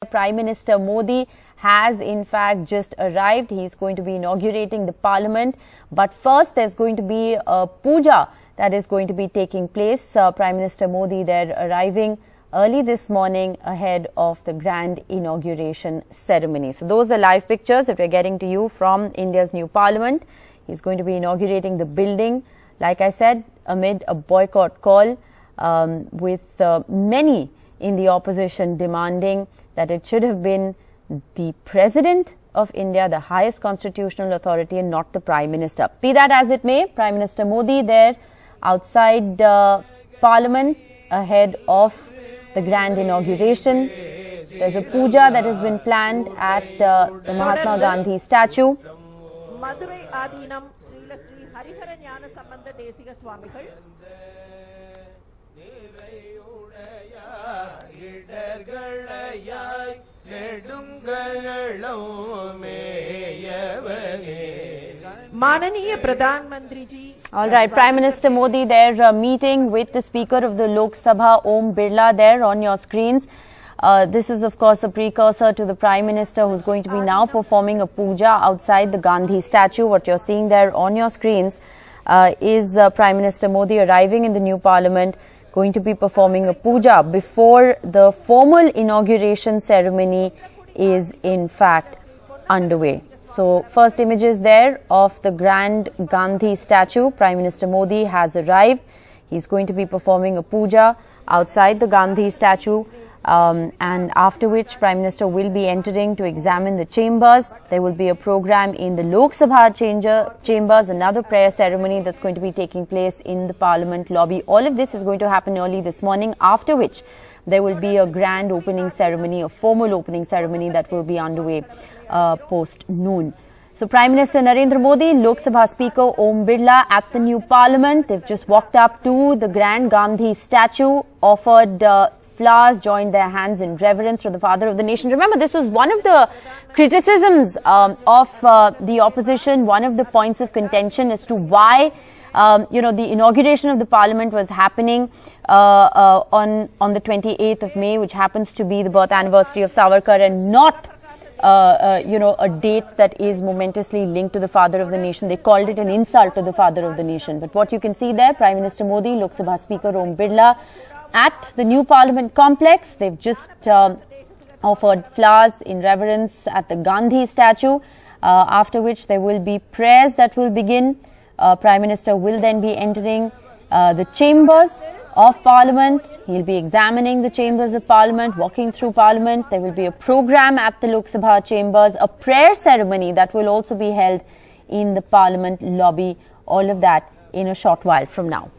Prime Minister Modi has in fact just arrived. He's going to be inaugurating the Parliament. But first, there's going to be a puja that is going to be taking place. Prime Minister Modi there arriving early this morning ahead of the grand inauguration ceremony. So those are live pictures that we're getting to you from India's new Parliament. He's going to be inaugurating the building, like I said, amid a boycott call with many in the opposition demanding that it should have been the President of India, the highest constitutional authority, and not the Prime Minister. Be that as it may, Prime Minister Modi there outside Parliament ahead of the grand inauguration. There's a puja that has been planned at the Mahatma Gandhi statue. Madurai Adinam Srila Sri Harihara Jnana Sambandha Desika Swamigal. Mananiya Pradhan Mantri ji. All right, Prime Minister Modi there meeting with the Speaker of the Lok Sabha, Om Birla, there on your screens. This is, of course, a precursor to the Prime Minister who's going to be now performing a puja outside the Gandhi statue. What you're seeing there on your screens is Prime Minister Modi arriving in the new Parliament, going to be performing a puja before the formal inauguration ceremony is in fact underway. So, first images there of the grand Gandhi statue. Prime Minister Modi has arrived. He's going to be performing a puja outside the Gandhi statue. And after which Prime Minister will be entering to examine the chambers. There will be a program in the Lok Sabha chambers, another prayer ceremony that's going to be taking place in the Parliament lobby. All of this is going to happen early this morning, after which there will be a grand opening ceremony, a formal opening ceremony that will be underway post-noon. So Prime Minister Narendra Modi, Lok Sabha Speaker Om Birla at the new Parliament. They've just walked up to the grand Gandhi statue, offered flowers, joined their hands in reverence to the father of the nation. Remember, this was one of the criticisms of the opposition, one of the points of contention as to why, the inauguration of the Parliament was happening on the 28th of May, which happens to be the birth anniversary of Savarkar, and not a date that is momentously linked to the father of the nation. They called it an insult to the father of the nation. But what you can see there, Prime Minister Modi, Lok Sabha Speaker Om Birla, at the new Parliament complex. They've just offered flowers in reverence at the Gandhi statue, after which there will be prayers that will begin. Prime Minister will then be entering the chambers of Parliament. He'll be examining the chambers of Parliament, walking through Parliament. There will be a program at the Lok Sabha chambers, a prayer ceremony that will also be held in the Parliament lobby. All of that in a short while from now.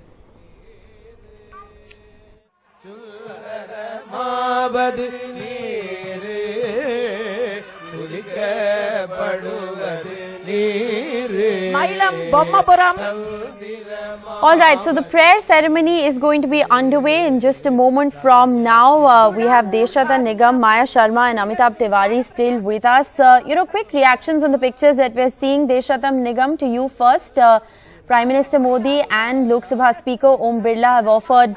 All right, so the prayer ceremony is going to be underway in just a moment from now. We have Deshrata Nigam, Maya Sharma and Amitabh Tiwari still with us. Quick reactions on the pictures that we're seeing. Deshrata Nigam, to you first. Prime Minister Modi and Lok Sabha Speaker Om Birla have offered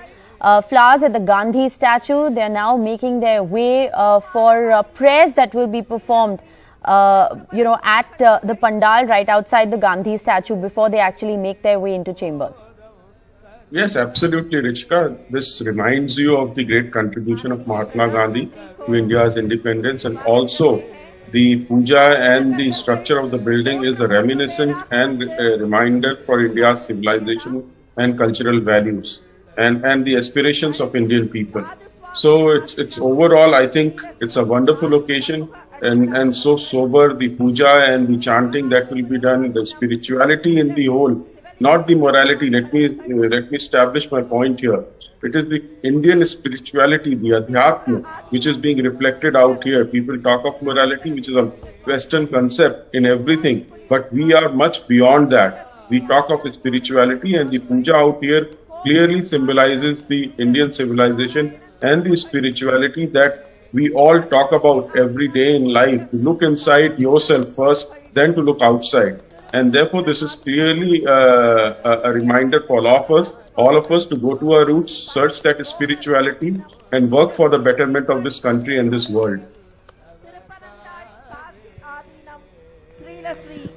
flowers at the Gandhi statue. They are now making their way for prayers that will be performed at the pandal right outside the Gandhi statue before they actually make their way into chambers. Yes, absolutely, Richika. This reminds you of the great contribution of Mahatma Gandhi to India's independence, and also the puja and the structure of the building is a reminiscent and a reminder for India's civilization and cultural values and the aspirations of Indian people. So it's overall, I think it's a wonderful occasion and so sober, the puja and the chanting that will be done, the spirituality in the whole, not the morality. Let me establish my point here. It is the Indian spirituality, the adhyatma, which is being reflected out here. People talk of morality, which is a Western concept in everything, but we are much beyond that. We talk of spirituality, and the puja out here clearly symbolizes the Indian civilization and the spirituality that we all talk about every day in life. To look inside yourself first, then to look outside. And therefore, this is clearly a reminder for all of us to go to our roots, search that spirituality, and work for the betterment of this country and this world.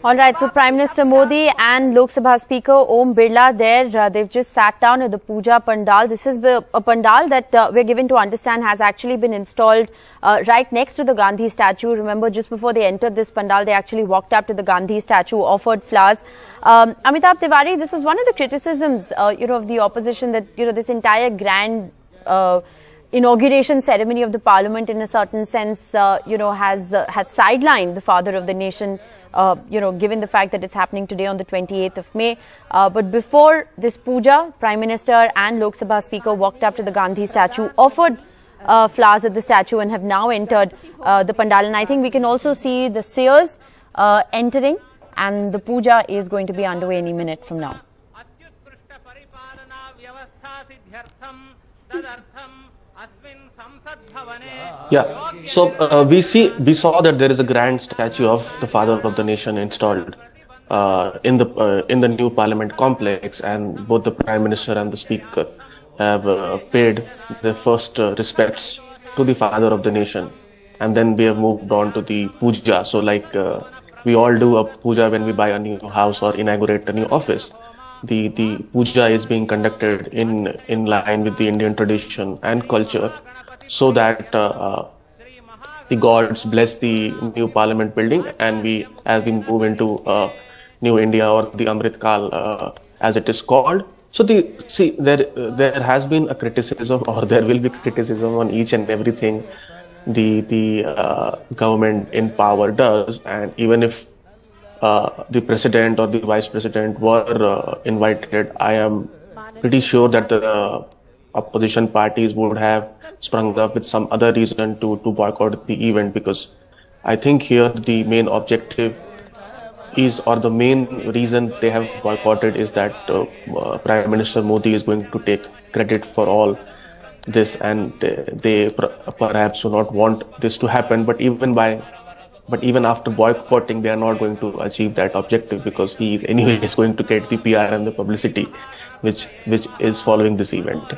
All right, so Prime Minister Modi and Lok Sabha Speaker Om Birla there, they've just sat down at the Puja Pandal. This is a pandal that we're given to understand has actually been installed right next to the Gandhi statue. Remember, just before they entered this pandal, they actually walked up to the Gandhi statue, offered flowers. Amitabh Tiwari, this was one of the criticisms, of the opposition that, this entire grand inauguration ceremony of the Parliament in a certain sense, has sidelined the father of the nation, given the fact that it's happening today on the 28th of May. But before this puja, Prime Minister and Lok Sabha Speaker walked up to the Gandhi statue, offered flowers at the statue and have now entered the pandal. And I think we can also see the seers entering, and the puja is going to be underway any minute from now. Yeah, so we saw that there is a grand statue of the father of the nation installed in the new Parliament complex, and both the Prime Minister and the Speaker have paid their first respects to the father of the nation, and then we have moved on to the puja. So like we all do a puja when we buy a new house or inaugurate a new office. The puja is being conducted in line with the Indian tradition and culture, so that the gods bless the new Parliament building, and as we move into New India, or the Amrit Kal as it is called. So there has been a criticism, or there will be criticism on each and everything the government in power does, and even if the president or the vice president were invited, I am pretty sure that the opposition parties would have sprung up with some other reason to boycott the event, because I think here the main objective is, or the main reason they have boycotted is that Prime Minister Modi is going to take credit for all this, and they perhaps do not want this to happen. But even after boycotting, they are not going to achieve that objective, because he is anyway going to get the PR and the publicity which is following this event.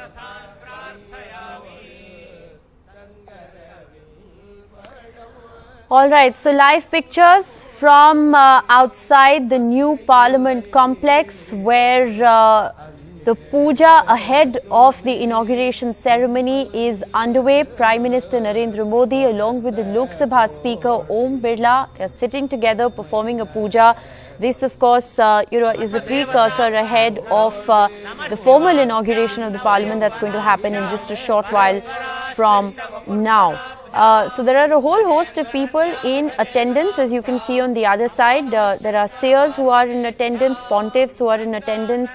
All right, so live pictures from outside the new Parliament complex, where the puja ahead of the inauguration ceremony is underway. Prime Minister Narendra Modi along with the Lok Sabha Speaker Om Birla are sitting together performing a puja. This, of course, is a precursor ahead of the formal inauguration of the Parliament that's going to happen in just a short while from now. So there are a whole host of people in attendance, as you can see on the other side. There are seers who are in attendance, pontiffs who are in attendance.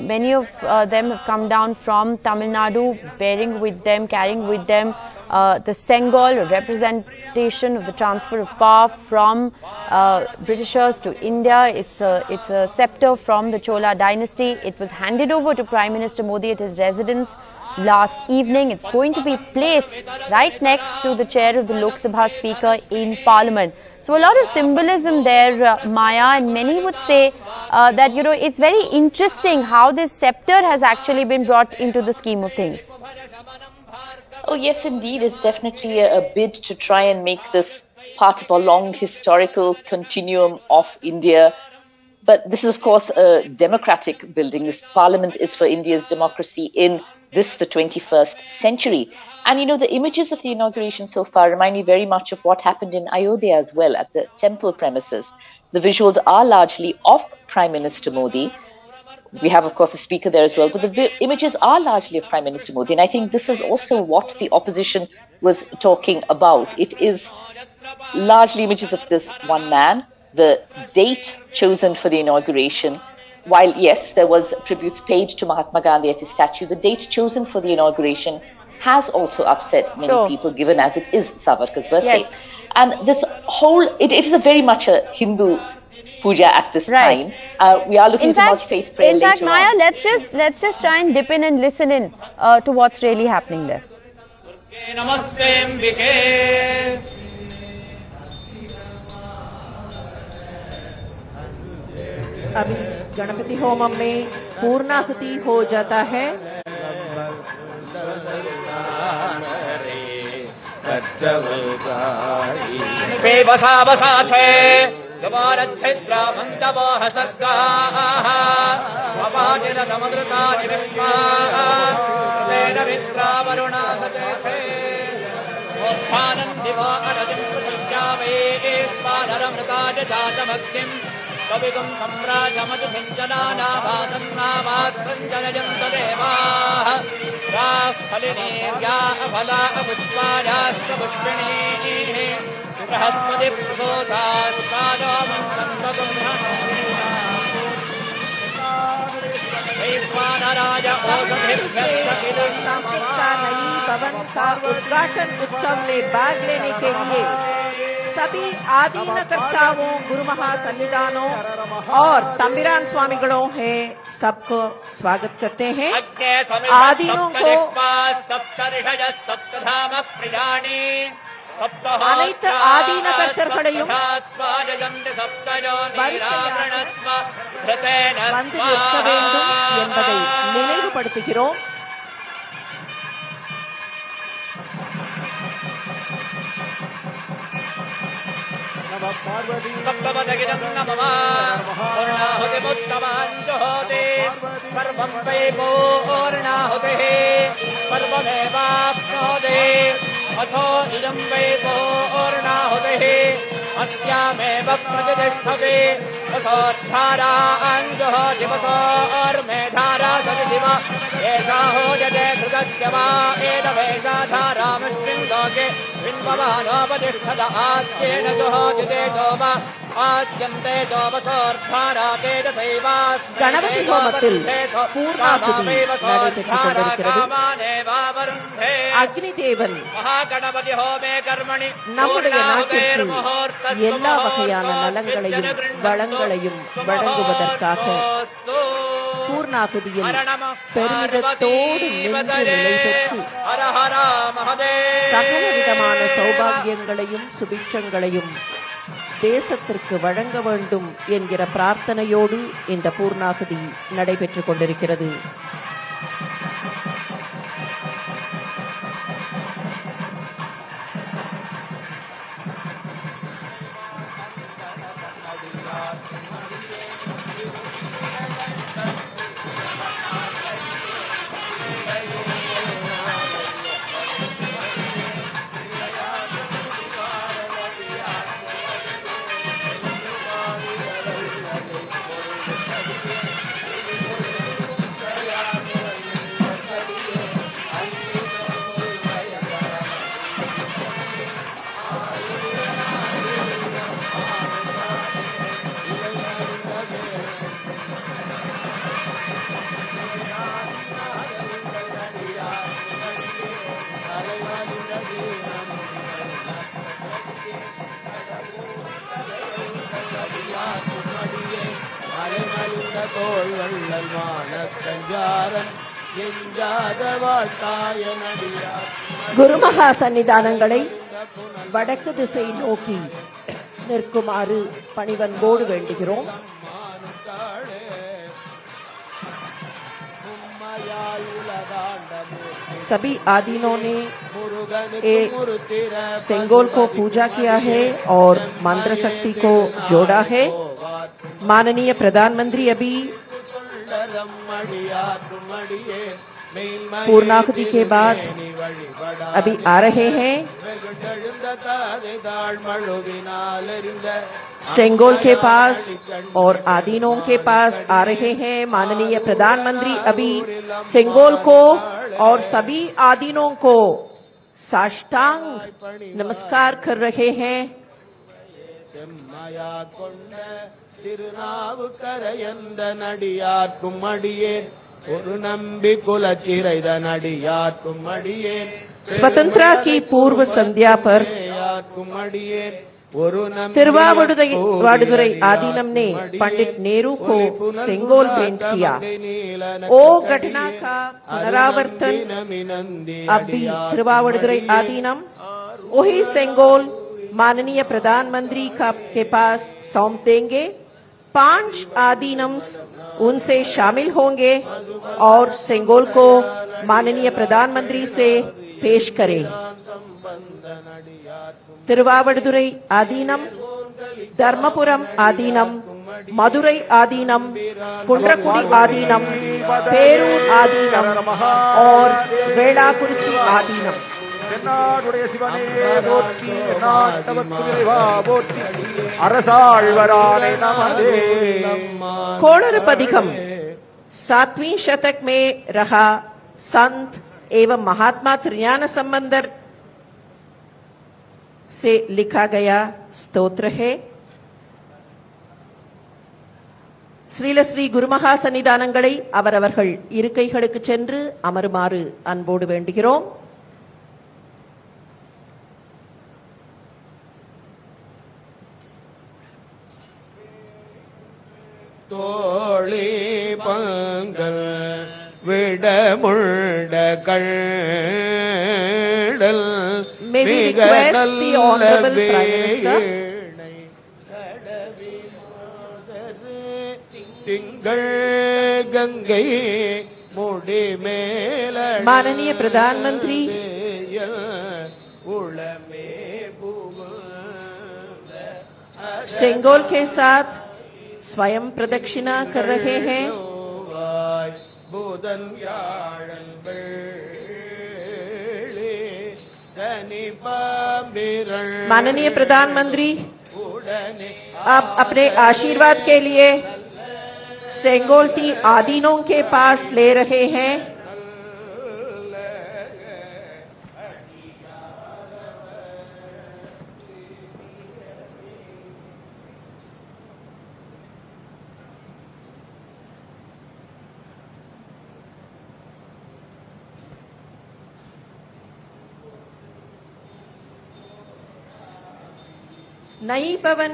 Many of them have come down from Tamil Nadu, carrying with them the Sengol, a representation of the transfer of power from Britishers to India. It's a sceptre from the Chola dynasty. It was handed over to Prime Minister Modi at his residence last evening. It's going to be placed right next to the chair of the Lok Sabha Speaker in Parliament. So a lot of symbolism there, Maya, and many would say that, it's very interesting how this sceptre has actually been brought into the scheme of things. Oh, yes, indeed. It's definitely a bid to try and make this part of a long historical continuum of India. But this is, of course, a democratic building. This Parliament is for India's democracy in the 21st century. And, the images of the inauguration so far remind me very much of what happened in Ayodhya as well, at the temple premises. The visuals are largely of Prime Minister Modi. We have, of course, a speaker there as well, but the images are largely of Prime Minister Modi. And I think this is also what the opposition was talking about. It is largely images of this one man. The date chosen for the inauguration, while, yes, there was tributes paid to Mahatma Gandhi at his statue, the date chosen for the inauguration has also upset many people, given as it is Savarkar's birthday. Yes. And this whole, it is a very much a Hindu puja at this time. We are looking to multi-faith prayer later on. In fact, Maya, let's just try and dip in and listen in to what's really happening there. अभी Ganpati Homan में पूर्णाहुति हो जाता है। पे बसा छे गवारच्छिद्रामन्तवोह सर्गाः अपाचिरतमदृतानि विश्वाः तेन मित्रावरुणा सचेथे मोक्षानन्दिवो अरजिं प्रसज्जावैश्वानरमृताय जातमग्निम् कविगुं सम्राजमजुभिञ्जनानाभासन्नामात्रञ्जनजं तदेवाः याः फलिनीर्या अफला पुष्पायाश्च पुष्पिणीः बृहस्पति प्रसोदास्तानो वैश्वानराय ओषधिभ्यस्तखिलं सांसद का नई भवन का उद्घाटन उत्सव में भाग लेने के लिए सभी आदीनकर्ताओं, गुरु महासन्निधानों और तंबिरान स्वामिगणों है सबको स्वागत करते हैं। आदीनों को அனைத்து ஆதீனகர்த்தர்களையும் வந்து நிற்க வேண்டும் என்பதை நினைவுபடுத்துகிறோம். सप्तपदगिदं नमः पूर्णाहुतिमुत्तमाञ्जुहोति सर्वं वै पूर्णाहुतिः सर्वमेवाप्नोति अथो इदं वै पूर्णाहुतिः अस्यामेव प्रतिष्ठति वसोर्धाराञ्जुहोति वसोर्मेधारा सति दिव एषा होजते कृतस्य वा एतवेषा धारामस्मिन् लोके बिम्बवानोपतिष्ठत आद्येन जुहोति तेजोम आद्यन्ते जोमसोर्धारा तेजसैवास्मै கணபதி ஹோமத்தில் பூர்ணாகுதி நடைபெற்றுக் கொண்டிருக்கிறது. அக்னி தேவன் महागणपति होमे कर्मणि நம்முடைய நாட்டிற்கு எல்லா வகையான நலங்களையும் வளங்களையும் வழங்குவதற்காக பூர்ணாகுதியில் பெருமிதத்தோடு நின்று நிலை பெற்று சகல விதமான சௌபாகியங்களையும் சுபிட்சங்களையும் தேசத்திற்கு வழங்க வேண்டும் என்கிற பிரார்த்தனையோடு இந்த பூர்ணாகுதி நடைபெற்றுக் கொண்டிருக்கிறது. குருமகா சன்னிதானங்களை வடக்கு திசை நோக்கி நிற்குமாறு பணிவன்போடு வேண்டுகிறோம். सभी आदीनों ने सेंगोल को पूजा किया है और मंत्र शक्ति को जोड़ा है. माननीय प्रधानमंत्री अभी पूर्णाहुति के बाद अभी आ रहे हैं. सेंगोल के पास और आदीनों के पास आ रहे हैं. माननीय प्रधानमंत्री अभी सेंगोल को और सभी आदीनों को साष्टांग नमस्कार कर रहे हैं. स्वतंत्रता की पूर्व संध्या पर तिरुवावडुरै आदीनम ने पंडित नेहरू को सेंगोल भेंट किया. ओ घटना का पुनरावर्तन अब भी तिरुवावडुरै आदीनम वही सेंगोल माननीय प्रधानमंत्री के पास सौंप देंगे. 5 आदीनम्स उनसे शामिल होंगे और सेंगोल को माननीय प्रधानमंत्री से पेश करें. तिरुवावडुरै आदीनम தர்மபுரம் ஆதீனம், மதுரை ஆதீனம், குன்றக்குடி ஆதீனம், பேரூர் ஆதீனம் और வேளாக்குறிச்சி ஆதீனம். தென்னாடுடைய சிவனே போற்றி, நாட்டவர்க்கு இறைவா போற்றி, அரசாழ்வரானே நமதே. कोणर पदिकम 7वीं शतक में रहा संत एवं महात्मा त्रिज्ञान संबंधर से लिखा गया स्तोत्र है. ஸ்ரீல ஸ்ரீ குருமகா சன்னிதானங்களை அவரவர்கள் இருக்கைகளுக்கு சென்று அமருமாறு அன்போடு வேண்டுகிறோம். தோழி Panghal விடமுண்ட கண்டல் May we request the Honorable Prime Minister திங்கள் கங்கை முடி மேல माननीय प्रधानमंत्री உளமே सेंगोल के साथ स्वयं प्रदक्षिणा कर रहे हैं. புதன் வியாழன் வெள்ளி சனி பாம்பிரள் माननीय प्रधानमंत्री आप अपने आशीर्वाद के लिए सेंगोल 3 आदीनों के पास ले रहे हैं. नई भवन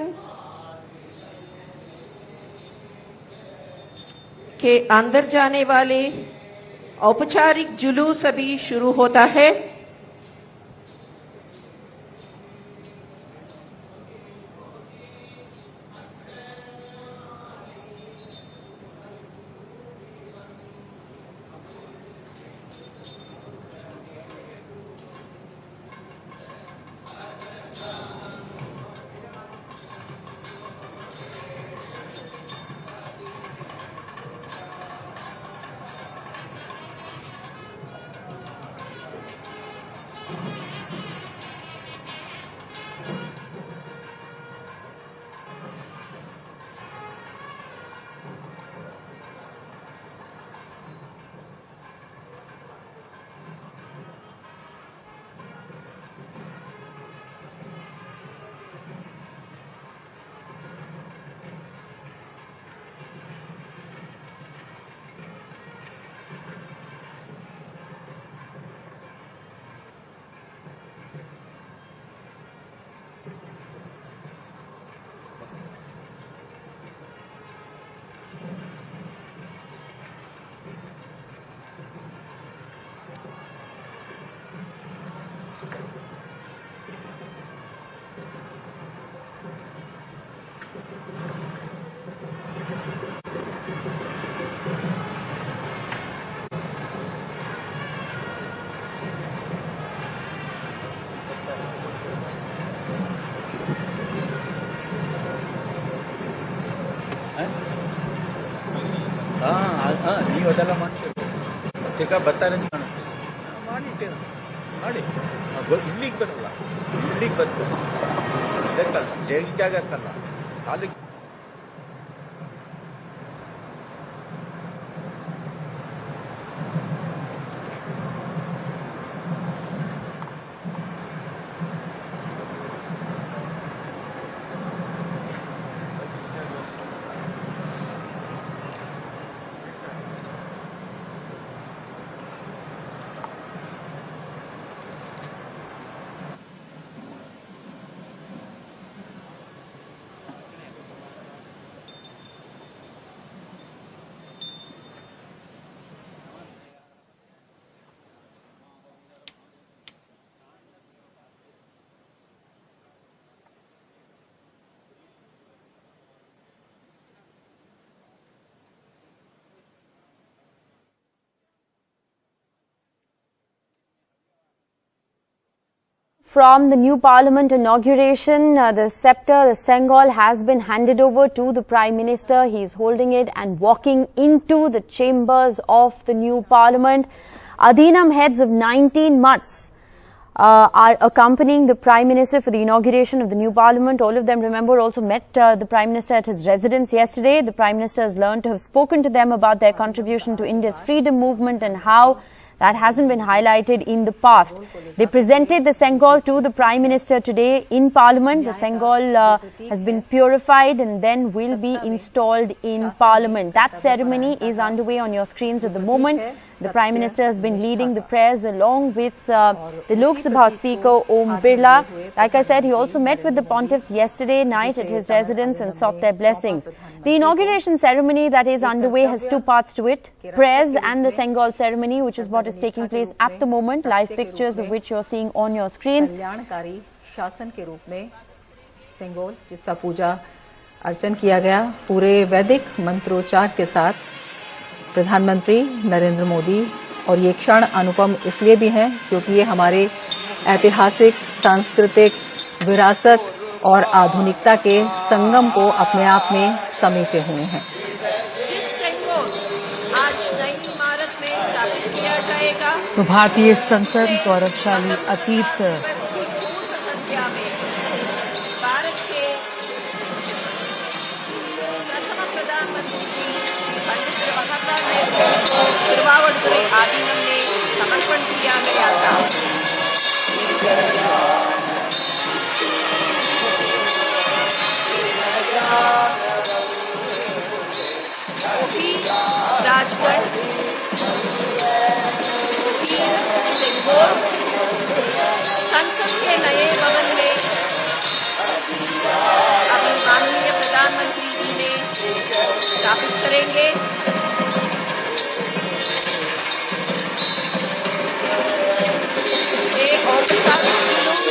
के अंदर जाने वाले औपचारिक जुलूस अभी शुरू होता है. ನೀವು ಅದೆಲ್ಲ ಮಾಡ್ತೀವಿ ಚಿಕ್ಕ ಬರ್ತಾರೆ ಮಾಡಿಟ್ಟೆ ಮಾಡಿ ಇಲ್ಲಿಗೆ ಬರಲ್ಲ, ಇಲ್ಲಿಗೆ ಬರ್ತಾರೆ ಇದಕ್ಕಲ್ಲ, ಜಾಗಕ್ಕಲ್ಲ, ಅಲ್ಲಿ From the new Parliament inauguration, the sceptre, the Sengol, has been handed over to the Prime Minister. He is holding it and walking into the chambers of the new Parliament. Adhinam heads of 19 mutts are accompanying the Prime Minister for the inauguration of the new Parliament. All of them, remember, also met the Prime Minister at his residence yesterday. The Prime Minister has learned to have spoken to them about their contribution to India's freedom movement and how that hasn't been highlighted in the past. They presented the Sengol to the Prime Minister today in Parliament. The Sengol has been purified and then will be installed in Parliament. That ceremony is underway on your screens at the moment. The Prime Minister has been leading the prayers along with the Lok Sabha Speaker Om Birla. Like I said, he also met with the pontiffs yesterday night at his residence and sought their blessings. The inauguration ceremony that is underway has two parts to it: prayers and the Sengol ceremony, which is what is taking place at the moment. Live pictures of which you're seeing on your screens. कल्याणकारी शासन के रूप में सेंगोल, जिसका पूजा अर्चन किया गया पूरे वैदिक मंत्रोच्चार के साथ, प्रधानमंत्री नरेंद्र मोदी। और ये क्षण अनुपम इसलिए भी है क्योंकि ये हमारे ऐतिहासिक, सांस्कृतिक विरासत और आधुनिकता के संगम को अपने आप में समेटे हुए हैं। जिस सेंगोल आज नई इमारत में स्थापित किया जाएगा, तो भारतीय संसद गौरवशाली अतीत पूर्व संध्या में भारत के प्रथम प्रधानमंत्री जी पंडित जवाहरलाल नेहरू को तिरुवावड़ुदुरै आदीनम में समर्पण किया गया था। वही राजगढ़, सेंगोल संसद के नए भवन में अभी माननीय प्रधानमंत्री जी ने स्थापित करेंगे। एक औपचारिक जुलूस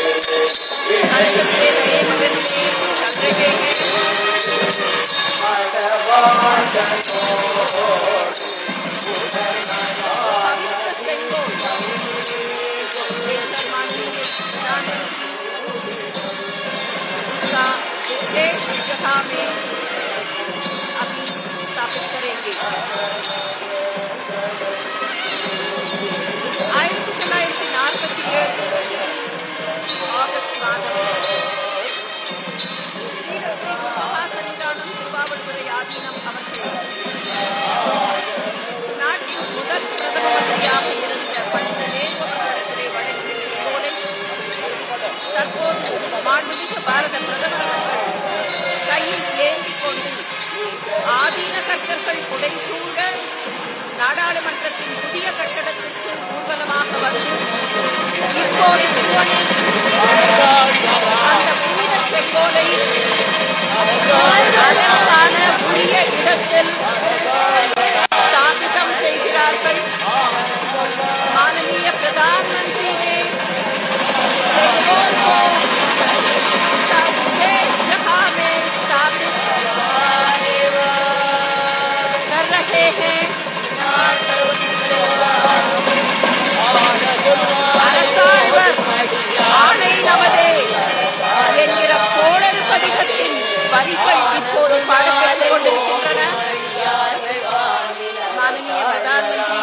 संसद के नए भवन में चल रहे हैं। पवित्र सेंगोल माननीय प्रधानमंत्री उसका विशेष जगह में अभी स्थापित करेंगे। 1947 ஆகஸ்ட் மாதம் மகாசன்னிதானம் திருவாவடுதுறை ஆதீனம் அவர்கள் நாட்டின் முதல் பிரதம மந்திரியாக இருந்த பண்டித நேரு அவர்களிடத்திலே வழங்கிய செங்கோலை தற்போது மாண்புமிகு பாரத பிரதமர் அவர்கள் கையில் ஏந்திக் கொண்டு ஆதீன கர்த்தர்கள் புடைசூழ நாடாளுமன்றத்தின் புதிய கட்டடத்திற்கு ஊர்வலமாக வந்து இப்போது அந்த புனித செங்கோலை அதற்கான உரிய இடத்தில் स्थापितम செய்கிறார்கள்। माननीय प्रधानमंत्री ने सेंगोल को उसका विशेष जगह में स्थापित कर रहे हैं। அரசாழ்வர் ஆணை நமதே என்கிற கோளறு பதிகத்தின் வரிகள் இப்போது பாடப்பட்டுக் கொண்டிருக்கின்றன। माननीय प्रधानमंत्री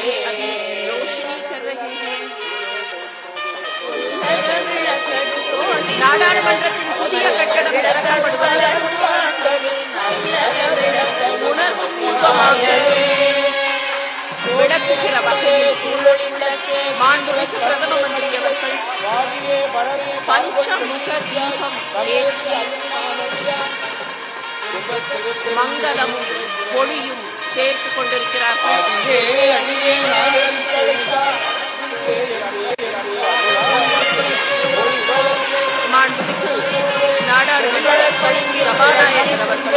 ने अभी रोशनी कर रहे हैं। நாடாளுமன்றத்தின் புதிய கட்டடம் திறக்கப்படுவது உணர்வுபூர்வமாக விளக்குகிற வகையில் மாண்புமிகு பிரதம மந்திரி அவர்கள் பஞ்சமுக தீபம் ஏற்றி மங்களமும் ஒளியும் சேர்த்துக் கொண்டிருக்கிறார்கள்। மாண்புமிகு நாடாளுமன்ற சபாநாயகர் அவர்கள்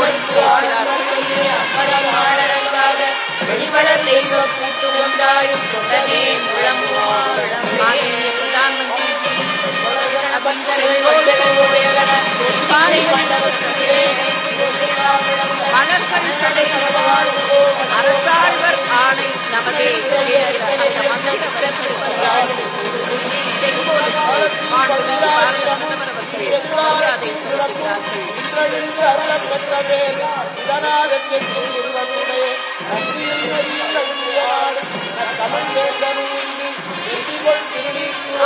ஒளி சேர்க்கிறார்கள்। माननीय प्रधानमंत्री जी अभी सेंगोल को மலர்கள் சடை அரசாழ்வர் ஆணை நமதே என்கிற அந்த மந்திர வரிகளுக்கு செங்கோலுக்கு மாண்புமிகு பாரத பிரதமர் அவர்கள் மரியாதை செலுத்துகிறார்கள்.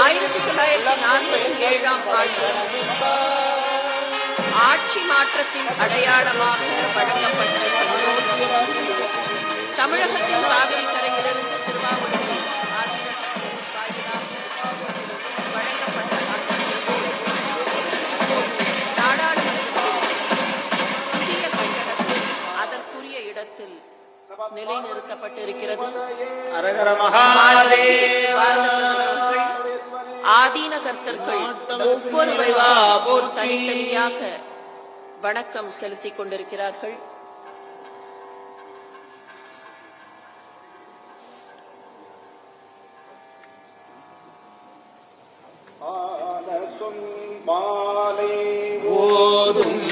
ஆயிரத்தி 1947ஆம் ஆண்டு ஆட்சி மாற்றத்தின் அடையாளமாக வழங்கப்பட்ட செங்கோல் தமிழகத்தின் காவிரி கரையிலிருந்து திருவாவூருக்கு வழங்கப்பட்ட அந்த செங்கோல் நாடாளுமன்றத்தில் புதிய கட்டடத்தில் அதற்குரிய இடத்தில் நிலைநிறுத்தப்பட்டிருக்கிறது. ஆதீன கர்த்தர்கள் ஒவ்வொருவரும் தனித்தனியாக வணக்கம் செலுத்திக் கொண்டிருக்கிறார்கள். ஓதும்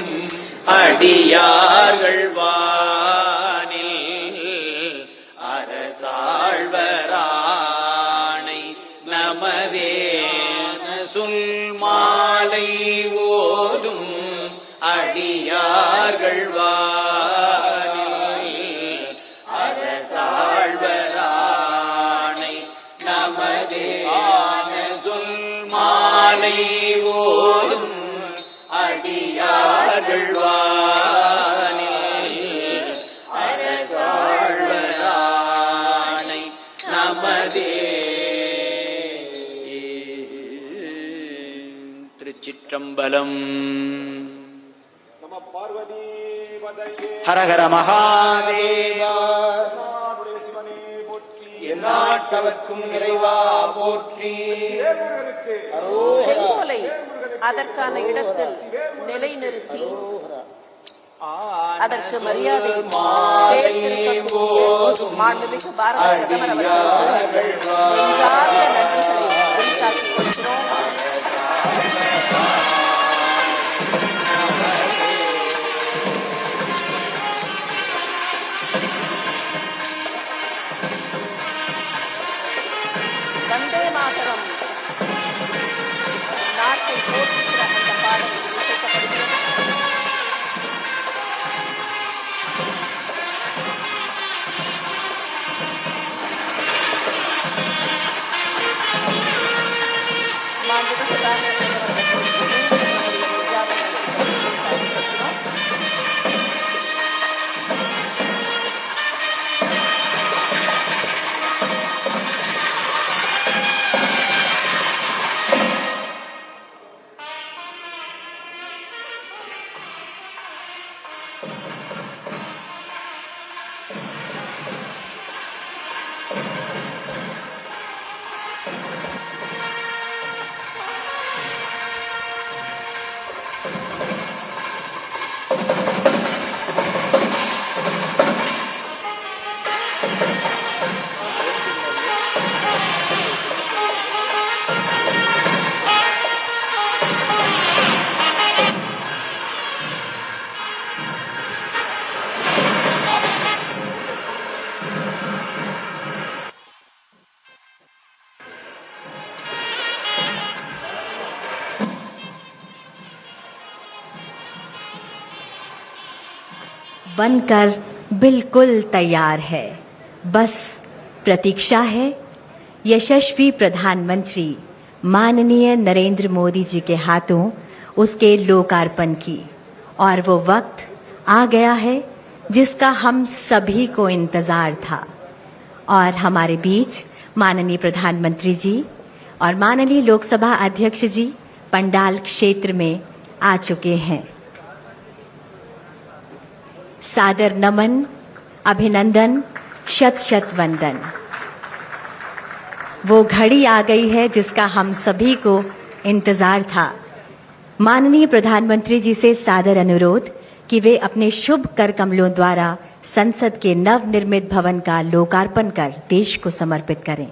அடியார்கள் வானில் அரசாழ்வராணை நமதே சொல் மாலை ஓதும் அடியார்கள் வானில் அரசாழ்வராணை நமதே சொல் மாலை ஓதும் அடியார்கள் வானில் அரசாழ்வராணை நமதே. திருச்சிற்றம்பலம். ஹரஹர மகாதேவா. எந்நாட்டவர்க்கும் இறைவா போற்றி. செங்கோலை அதற்கான இடத்தில் நிலைநிறுத்தி அதற்கு மரியாதை சேர்த்திருக்கக்கூடிய மாண்புமிகு பாரத பிரதமர் அவர்களுக்கு நெஞ்சார்ந்த நன்றிகளை உரித்தாக்கிக் கொள்கிறோம். வந்தே மாதரம் நாட்டை போற்றுகிற அந்த பாடல் இசைக்கப்படுகிறது. மாண்புமிகு பாரத बनकर बिल्कुल तैयार है, बस प्रतीक्षा है यशस्वी प्रधानमंत्री माननीय नरेंद्र मोदी जी के हाथों उसके लोकार्पण की। और वो वक्त आ गया है जिसका हम सभी को इंतजार था। और हमारे बीच माननीय प्रधानमंत्री जी और माननीय लोकसभा अध्यक्ष जी पंडाल क्षेत्र में आ चुके हैं। सादर नमन, अभिनंदन, शत शत वंदन। वो घड़ी आ गई है जिसका हम सभी को इंतजार था। माननीय प्रधानमंत्री जी से सादर अनुरोध कि वे अपने शुभ कर कमलों द्वारा संसद के नवनिर्मित भवन का लोकार्पण कर देश को समर्पित करें।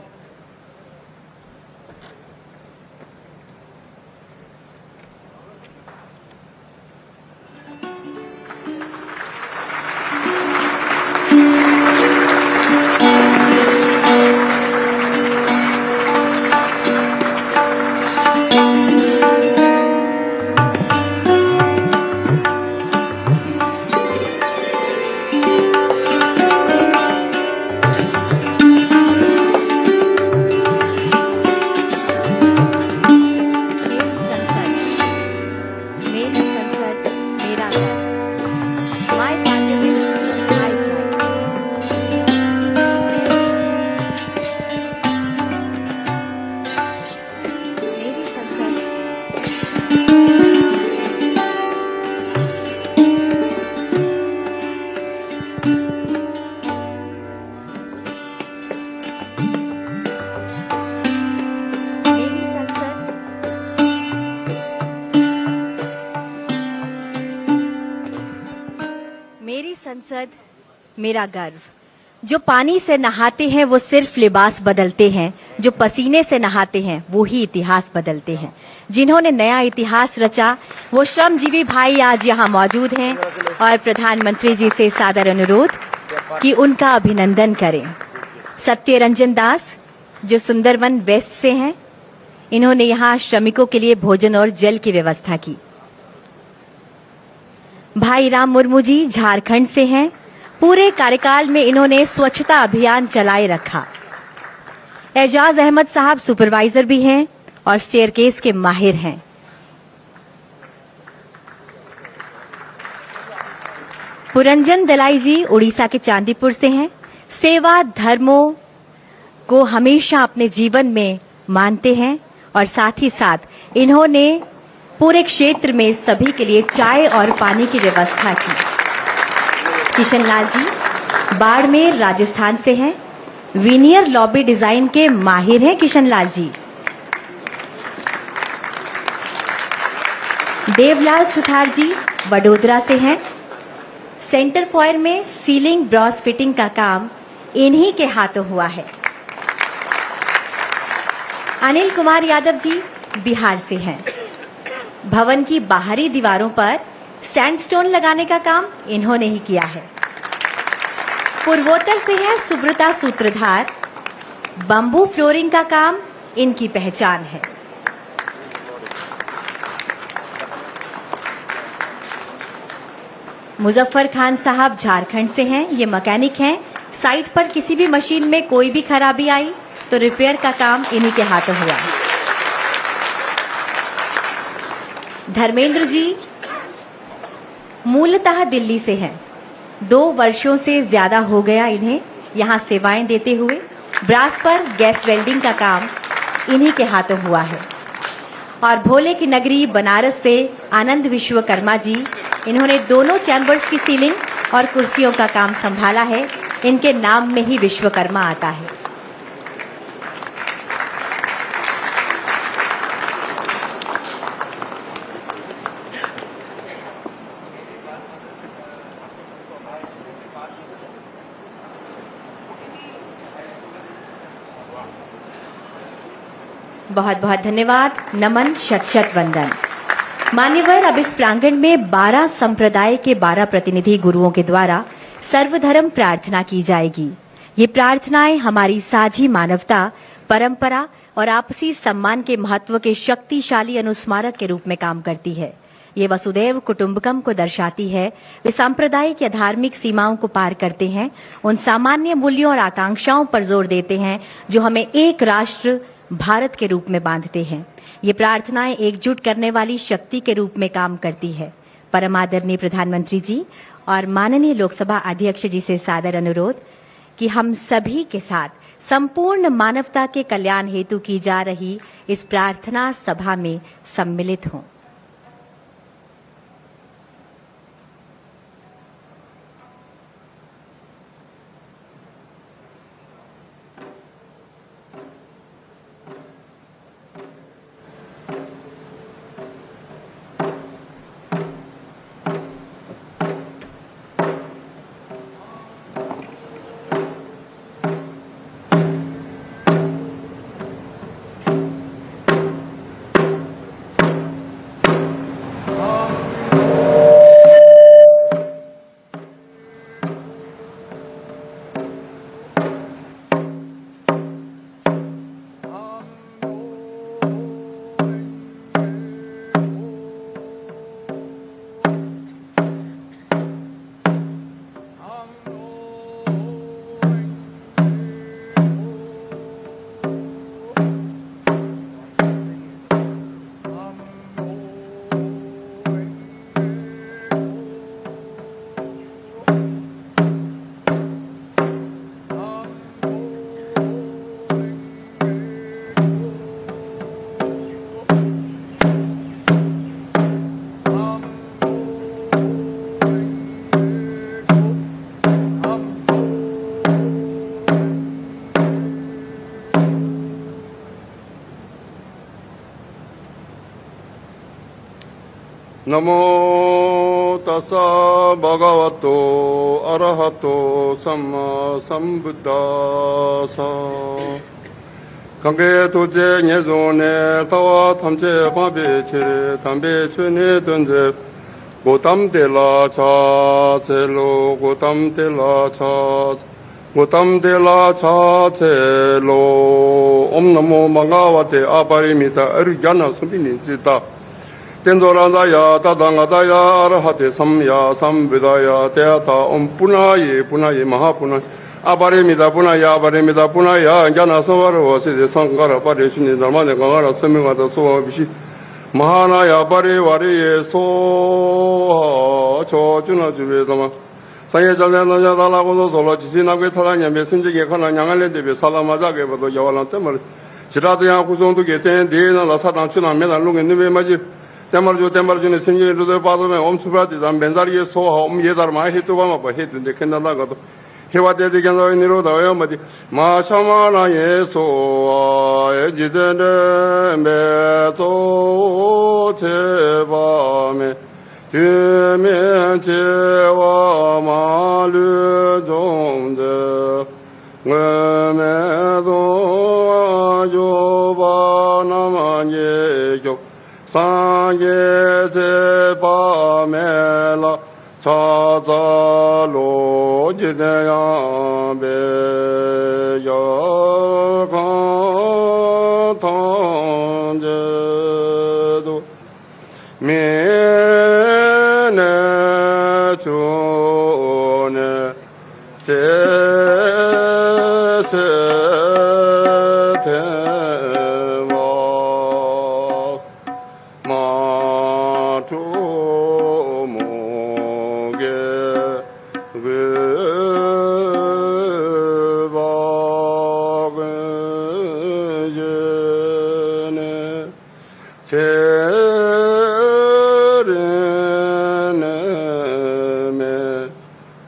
संसद, मेरा गर्व। जो पानी से नहाते हैं वो सिर्फ लिबास बदलते हैं, जो पसीने से नहाते हैं वो ही इतिहास बदलते हैं। जिन्होंने नया इतिहास रचा वो श्रमजीवी भाई आज यहाँ मौजूद हैं और प्रधानमंत्री जी से सादर अनुरोध कि उनका अभिनंदन करें। सत्य रंजन दास जो सुंदरवन वेस्ट से हैं, इन्होंने यहाँ श्रमिकों के लिए भोजन और जल की व्यवस्था की। भाई राम मुर्मू जी झारखंड से हैं, पूरे कार्यकाल में इन्होंने स्वच्छता अभियान चलाए रखा। एजाज अहमद साहब सुपरवाइजर भी हैं और स्टेयरकेस के माहिर हैं। पुरंजन दलाई जी उड़ीसा के चांदीपुर से हैं, सेवा धर्मों को हमेशा अपने जीवन में मानते हैं और साथ ही साथ इन्होंने पूरे क्षेत्र में सभी के लिए चाय और पानी की व्यवस्था की। किशन लाल जी बाड़मेर राजस्थान से हैं, विनियर लॉबी डिजाइन के माहिर हैं किशन लाल जी। देवलाल सुथार जी वडोदरा से हैं, सेंटर फॉयर में सीलिंग ब्रॉस फिटिंग का काम इन्हीं के हाथों हुआ है। अनिल कुमार यादव जी बिहार से हैं, भवन की बाहरी दीवारों पर सैंडस्टोन लगाने का काम इन्होंने ही किया है। पूर्वोत्तर से हैं सुब्रता सूत्रधार, बंबू फ्लोरिंग का काम इनकी पहचान है। मुजफ्फर खान साहब झारखंड से हैं, ये मैकेनिक हैं। साइट पर किसी भी मशीन में कोई भी खराबी आई तो रिपेयर का काम इन्हीं के हाथों हुआ। धर्मेंद्र जी मूलतः दिल्ली से हैं, 2 वर्षों से ज्यादा हो गया इन्हें यहाँ सेवाएं देते हुए। ब्रास पर गैस वेल्डिंग का काम इन्हीं के हाथों हुआ है। और भोले की नगरी बनारस से आनंद विश्वकर्मा जी, इन्होंने दोनों चैम्बर्स की सीलिंग और कुर्सियों का काम संभाला है। इनके नाम में ही विश्वकर्मा आता है। बहुत बहुत धन्यवाद, नमन, शत शत वंदन। मान्यवर, अब इस प्रांगण में 12 संप्रदाय के 12 प्रतिनिधि गुरुओं के द्वारा सर्वधर्म प्रार्थना की जाएगी। ये प्रार्थनाएं हमारी साझी मानवता, परंपरा और आपसी सम्मान के महत्व के शक्तिशाली अनुस्मारक के रूप में काम करती है। ये वसुदैव कुटुंबकम को दर्शाती है। वे सांप्रदायिक या धार्मिक सीमाओं को पार करते हैं, उन सामान्य मूल्यों और आकांक्षाओं पर जोर देते हैं जो हमें एक राष्ट्र भारत के रूप में बांधते हैं। ये प्रार्थनाएं एकजुट करने वाली शक्ति के रूप में काम करती है। परमादरणीय प्रधानमंत्री जी और माननीय लोकसभा अध्यक्ष जी से सादर अनुरोध कि हम सभी के साथ संपूर्ण मानवता के कल्याण हेतु की जा रही इस प्रार्थना सभा में सम्मिलित हों। नमो तस्सा भगवतो अरहतो सम्मा सम्बुद्धासा 강계 도제 예존에 타와 탐제 바베체 담베체네 던제 고담데라 차체로 고담데라 차 고담데라 차체로 옴나모 망가와테 아바리미타 어르잖아 선비니지다 텐조란다야 다당하다야 아라하테 삼야 삼베다야 대하타 옴푸나예 punaye 마하푸나 아바레미다 pu나야 아바레미다 pu나야 냐나 소와로 세데 상가라 바레슈니 달마네 강가라 서명하다 소와비시 마하나야 바레와레예 소 저주나 주베다마 상해자네나냐 달라고도 솔로 지시나게 타다냐 메신저게 가나 양알레데베 살라마자게 봐도 여와란 때말 지라도야 구송도게 된 데나라 사당 추나 메나 롱에 느베 마지 때말주네 생계로도 받으면 엄수바디다 맨다리에 소하 엄예달 많이 해도가 뭐 해든데 괜찮다가도 해와대대 견도인으로 나와요 뭐지 마샤마나 예소 에지데네 메소 제바메 드면 제와 마르 종제 응메도 아조바나만 예교 상예제바메라 차자로 지대야 베여간탄제도 미네주네 제세대와 마투목에 외박은예네 제르네메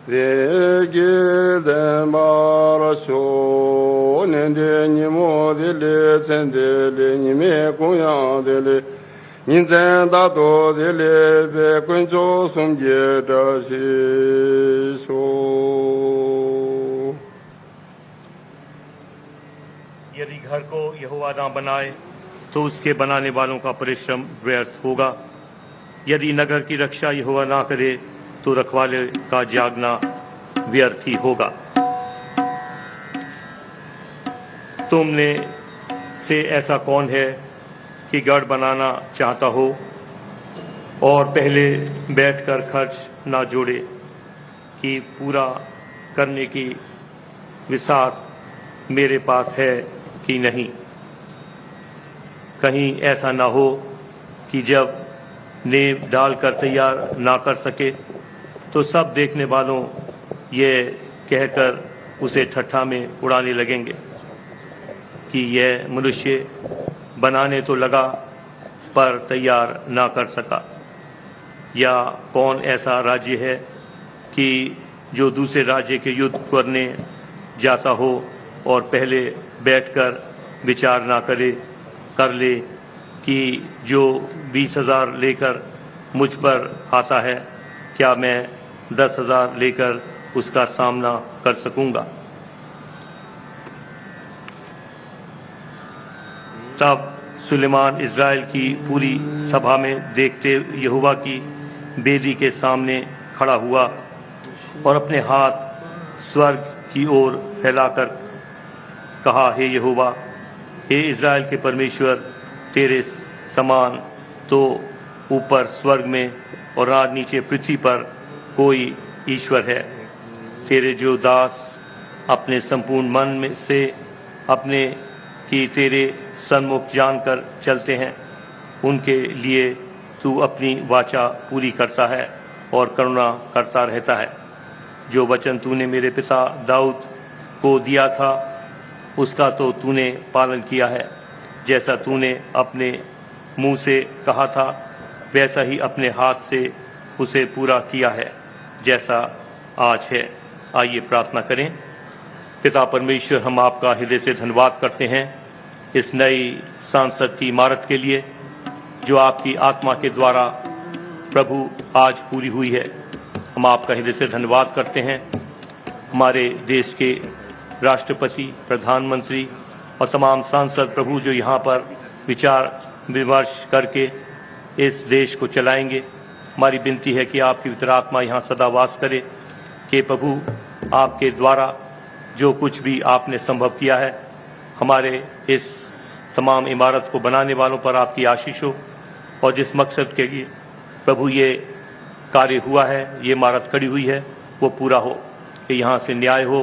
내게된 바라쇼 nendenyimodelé cendelé nimé 고야delé ninzenda도delé 베군조 숨게다시소 यदि घर को यहोवा ना बनाए तो उसके बनाने वालों का परिश्रम व्यर्थ होगा। यदि नगर की रक्षा यहोवा ना करे तो रखवाले का जागना व्यर्थ ही होगा। तुमने से ऐसा कौन है कि गढ़ बनाना चाहता हो और पहले बैठकर खर्च ना जोड़े कि पूरा करने की विसार मेरे पास है कि नहीं। कहीं ऐसा ना हो कि जब नींव डालकर तैयार ना कर सके तो सब देखने वालों ये कहकर उसे ठट्ठा में उड़ाने लगेंगे कि यह मनुष्य बनाने तो लगा पर तैयार ना कर सका। या कौन ऐसा राज्य है कि जो दूसरे राज्य के युद्ध करने जाता हो और पहले बैठकर विचार ना कर ले कि जो 20,000 लेकर मुझ पर आता है क्या मैं 10,000 लेकर उसका सामना कर सकूंगा। तब सुलेमान इज़राइल की पूरी सभा में देखते यहोवा की बेदी के सामने खड़ा हुआ और अपने हाथ स्वर्ग की ओर फैलाकर कहा, हे यहोवा, हे इज़राइल के परमेश्वर, तेरे समान तो ऊपर स्वर्ग में और आज नीचे पृथ्वी पर कोई ईश्वर है। तेरे जो दास अपने संपूर्ण मन में से अपने कि तेरे सन्मुख जानकर चलते हैं, उनके लिए तू अपनी वाचा पूरी करता है और करुणा करता रहता है। जो वचन तूने मेरे पिता दाऊद को दिया था उसका तो तूने पालन किया है। जैसा तूने अपने मुंह से कहा था वैसा ही अपने हाथ से उसे पूरा किया है जैसा आज है। आइए प्रार्थना करें। पिता परमेश्वर, हम आपका हृदय से धन्यवाद करते हैं इस नई सांसद की इमारत के लिए जो आपकी आत्मा के द्वारा प्रभु आज पूरी हुई है। हम आपका हृदय से धन्यवाद करते हैं। हमारे देश के राष्ट्रपति, प्रधानमंत्री और तमाम सांसद प्रभु जो यहाँ पर विचार विमर्श करके इस देश को चलाएंगे, हमारी विनती है कि आपकी पवित्र आत्मा यहाँ सदा वास करे, कि प्रभु आपके द्वारा जो कुछ भी आपने संभव किया है, हमारे इस तमाम इमारत को बनाने वालों पर आपकी आशीष हो, और जिस मकसद के लिए प्रभु ये कार्य हुआ है, ये इमारत खड़ी हुई है, वो पूरा हो, कि यहाँ से न्याय हो,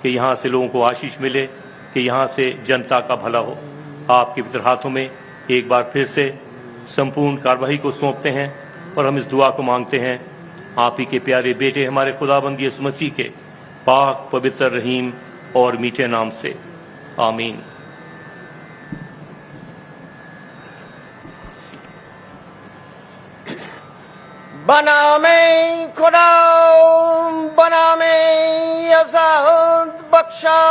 कि यहाँ से लोगों को आशीष मिले, कि यहाँ से जनता का भला हो। आपके पवित्र हाथों में एक बार फिर से संपूर्ण कार्यवाही को सौंपते हैं और हम इस दुआ को मांगते हैं आप ही के प्यारे बेटे हमारे खुदाबंद यीशु मसीह के पाक, पवित्र, रहीम और मीठे नाम से, आमीन। बना में खुदा, बना में यज़ाद, बख्शा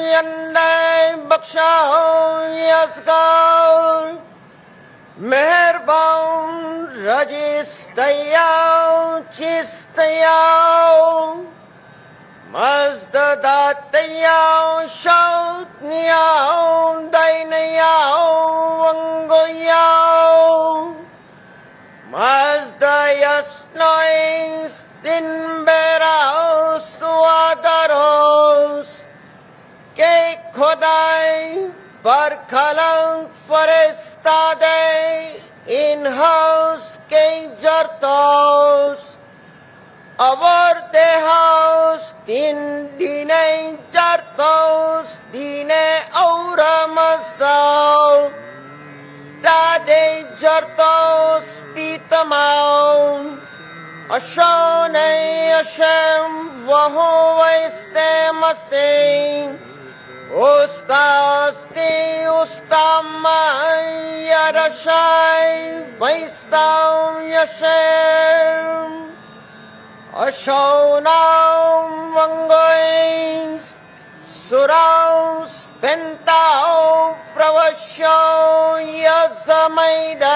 यन्ने, बख्शा यज़गार, मेहरबान रजिस्तयाओ, चिस्तयाओ, मज़ददातयाओ, शौतनियाओ, दैनयाओ, वंगोयाओ, Mazdayasnois dinberaos tuadaros ke khodai barkhalang farestade in-house ke jartos avarte house din dine jartos dine aura mazdao Tade jartos pitamau Ashone Hashem vaho vaiste maste Ustasti ustamai yarashai vaistam Yashem Ashonam vangois Suraus pentao fravasho yazamaidai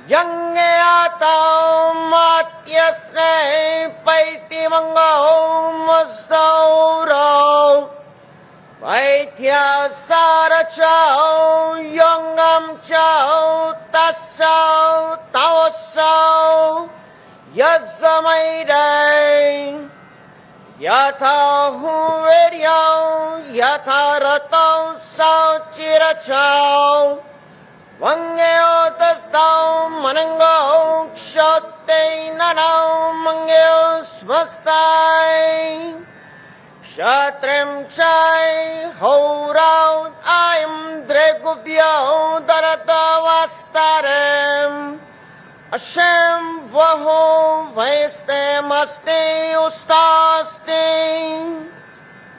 Yange atao matyasne paiti mangao mazauro Paitya sarachao yongam chao tasao tawasao yazamaidai Yatha huveryao, yatha ratao sao chirachao, vangeo tasdao manangao, kshote nanao mangeo svastai, shatrem chai horao, ayam dregubyo darata vastarem, Hashem vaho vaiste maste ustaste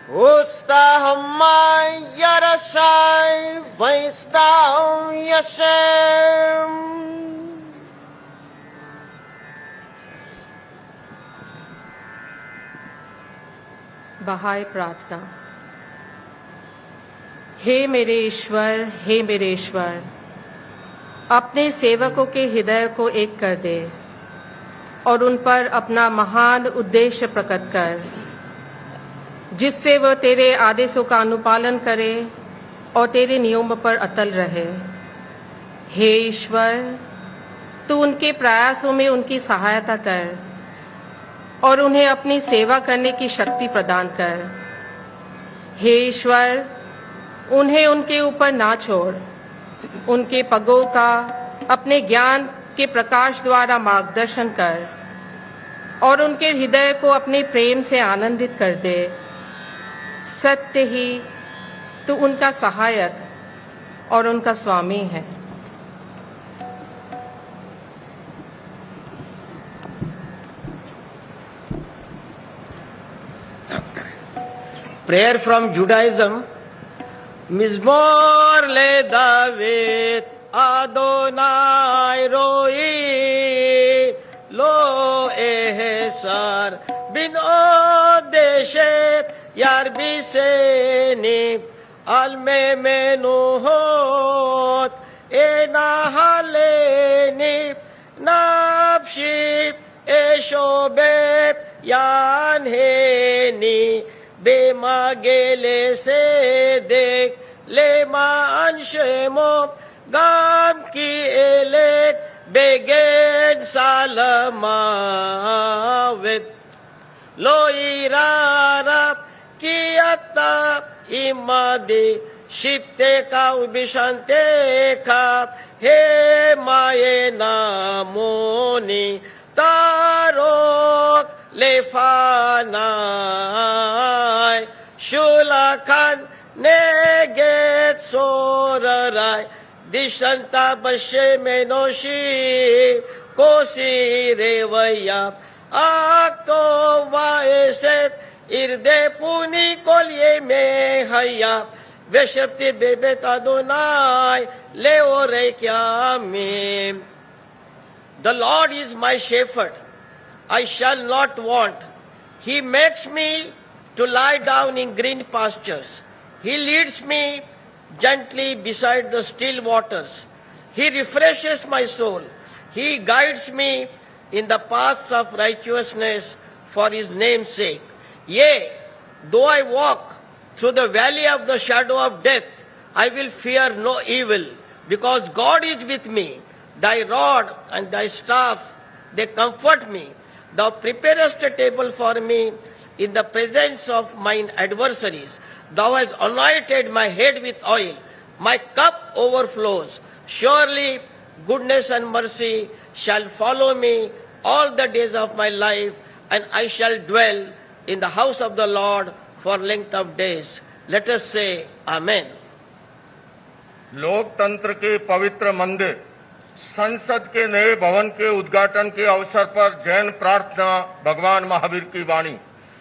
ustahamai yarashai vaistao Yashem बहाई प्रार्थना। हे मेरे ईश्वर, अपने सेवकों के हृदय को एक कर दे और उन पर अपना महान उद्देश्य प्रकट कर, जिससे वह तेरे आदेशों का अनुपालन करे और तेरे नियम पर अटल रहे। हे ईश्वर, तू उनके प्रयासों में उनकी सहायता कर और उन्हें अपनी सेवा करने की शक्ति प्रदान कर। हे ईश्वर, उन्हें उनके ऊपर ना छोड़, उनके पगों का अपने ज्ञान के प्रकाश द्वारा मार्गदर्शन कर और उनके हृदय को अपने प्रेम से आनंदित कर दे। सत्य ही तू उनका सहायक और उनका स्वामी है। Prayer from Judaism. Mizmor le David Adonai roi lo ehsar bin odeshet yar biseni al memenuhot enahaleni आपशी एशोबे यान हे नी बेमा गेले से देख ले मा अंशेमो गाम की एलेक बेगेन सालमावित लो इरारा की अत्ता इमादी शिप्ते का उबिशंते का हे माये नामोनी तारोक लेफानाय शुलाखान नेगेत सोरराय दिशंता बशे मेनोशी कोसी रेवया आक्तो वाएसेत इर्दे पुनी कोलिये में हया वेशप्ति बेबेत अदोनाय ले ओरे क्या में The Lord is my shepherd, I shall not want. He makes me to lie down in green pastures. He leads me gently beside the still waters. He refreshes my soul. He guides me in the paths of righteousness for his name's sake. Yea, though I walk through the valley of the shadow of death, I will fear no evil, because God is with me. Thy rod and thy staff, they comfort me. Thou preparest a table for me in the presence of mine adversaries. Thou hast anointed my head with oil. My cup overflows. Surely goodness and mercy shall follow me all the days of my life, and I shall dwell in the house of the Lord for length of days. Let us say Amen. लोकतंत्र के पवित्र मंदिर संसद के नए भवन के उद्घाटन के अवसर पर जैन प्रार्थना भगवान महावीर की वाणी।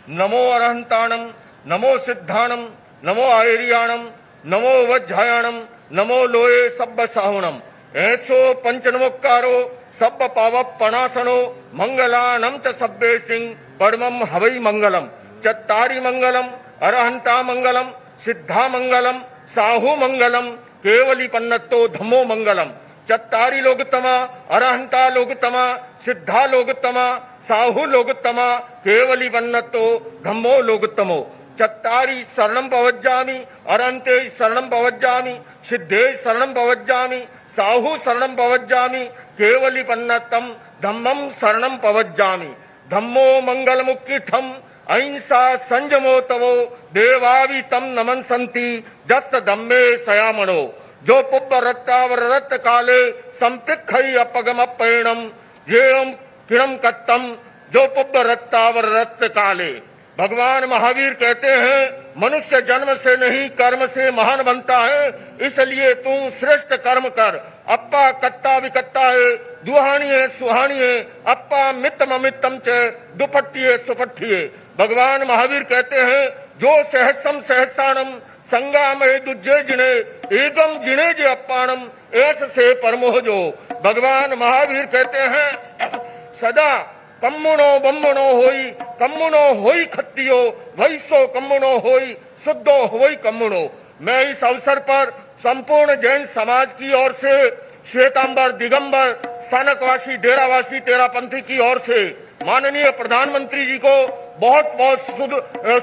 नमो अरहंताणम, नमो सिद्धाणम, नमो आयरियाणम, नमो वज्जायाणम, नमो लोये सब्ब साहुणम। ऐसो पंचनमोक्कारो सब्ब पावप पणासनो मंगलानम च सब्बे सिंह परमम हवई मंगलम। चत्तारी मंगलम, अरहंता मंगलम, सिद्धा मंगलम, साहु मंगलम, केवली पन्नतो धम्मो मंगलम। चत्तारी लोकतमा, अरहंता लोकतमा, सिद्धा लोकतमा, साहु लोकतमा, केवली पन्नतो धम्मो लोकतमो। चत्तारी शरणं पवज्जामि, अरहंते शरणं पवज्जामि, सिद्धे शरणं पवज्जामि, साहु शरणं पवज्जामि, केवली पन्नतम धम्मं शरणं पवज्जामि। धम्मो मंगलमुक्कीठम अहिंसा संयमो तवो देवावि तम नमन संति जस धम्मे सयामणो। जो पुब्ब रत्तावर रत्त काले संपिखई अपगम पैणम जेम किरम कट्टम जो पुब्ब रत्तावर रत्त काले। भगवान महावीर कहते हैं मनुष्य जन्म से नहीं कर्म से महान बनता है, इसलिए तू श्रेष्ठ कर्म कर। अप्पा कट्टा विकट्टा है, दुहानी है सुहानी है, अप्पा मित्तम अमित्तम च दुपट्टिये सुपट्टिये। भगवान महावीर कहते हैं जो सहस्रम सहस्राणम संगामय दुज्जे जिने एकम जिने जे अप्पाणम ऐस से परमोह जो। भगवान महावीर कहते हैं सदा कम्मुनो बम्मुनो होई खत्तियो वैसो कम्मुनो होई शुद्धो होई कम्मुनो। मैं इस अवसर पर संपूर्ण जैन समाज की ओर से, श्वेतांबर दिगंबर स्थानकवासी डेरावासी तेरापंथी की ओर से माननीय प्रधानमंत्री जी को बहुत बहुत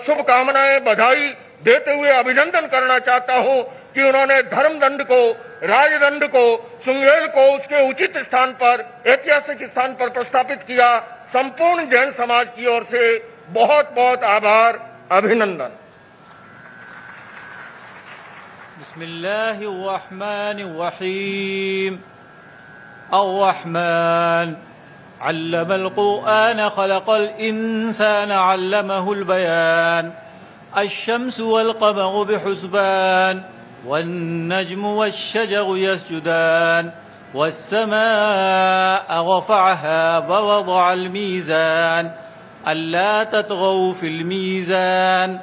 शुभकामनाएं बधाई देते हुए अभिनंदन करना चाहता हूं कि उन्होंने धर्मदंड को, राजदंड को, सुंगेल को उसके उचित स्थान पर, ऐतिहासिक स्थान पर प्रस्थापित किया। संपूर्ण जैन समाज की ओर से बहुत बहुत आभार, अभिनंदन। बिस्मिल्लाहिर रहमानिर रहीम। अर्रहमान अल्लमल कुरआन खलकल इंसान अल्लमहुल बयान। अश्शम्सु वल क़मरु बिहुस्बान वन्नज्मु वश्शजरु यस्जुदान वस्समाअ रफ़अहा ववضعल मीज़ान अल्ला ततग़ौ फ़िल मीज़ान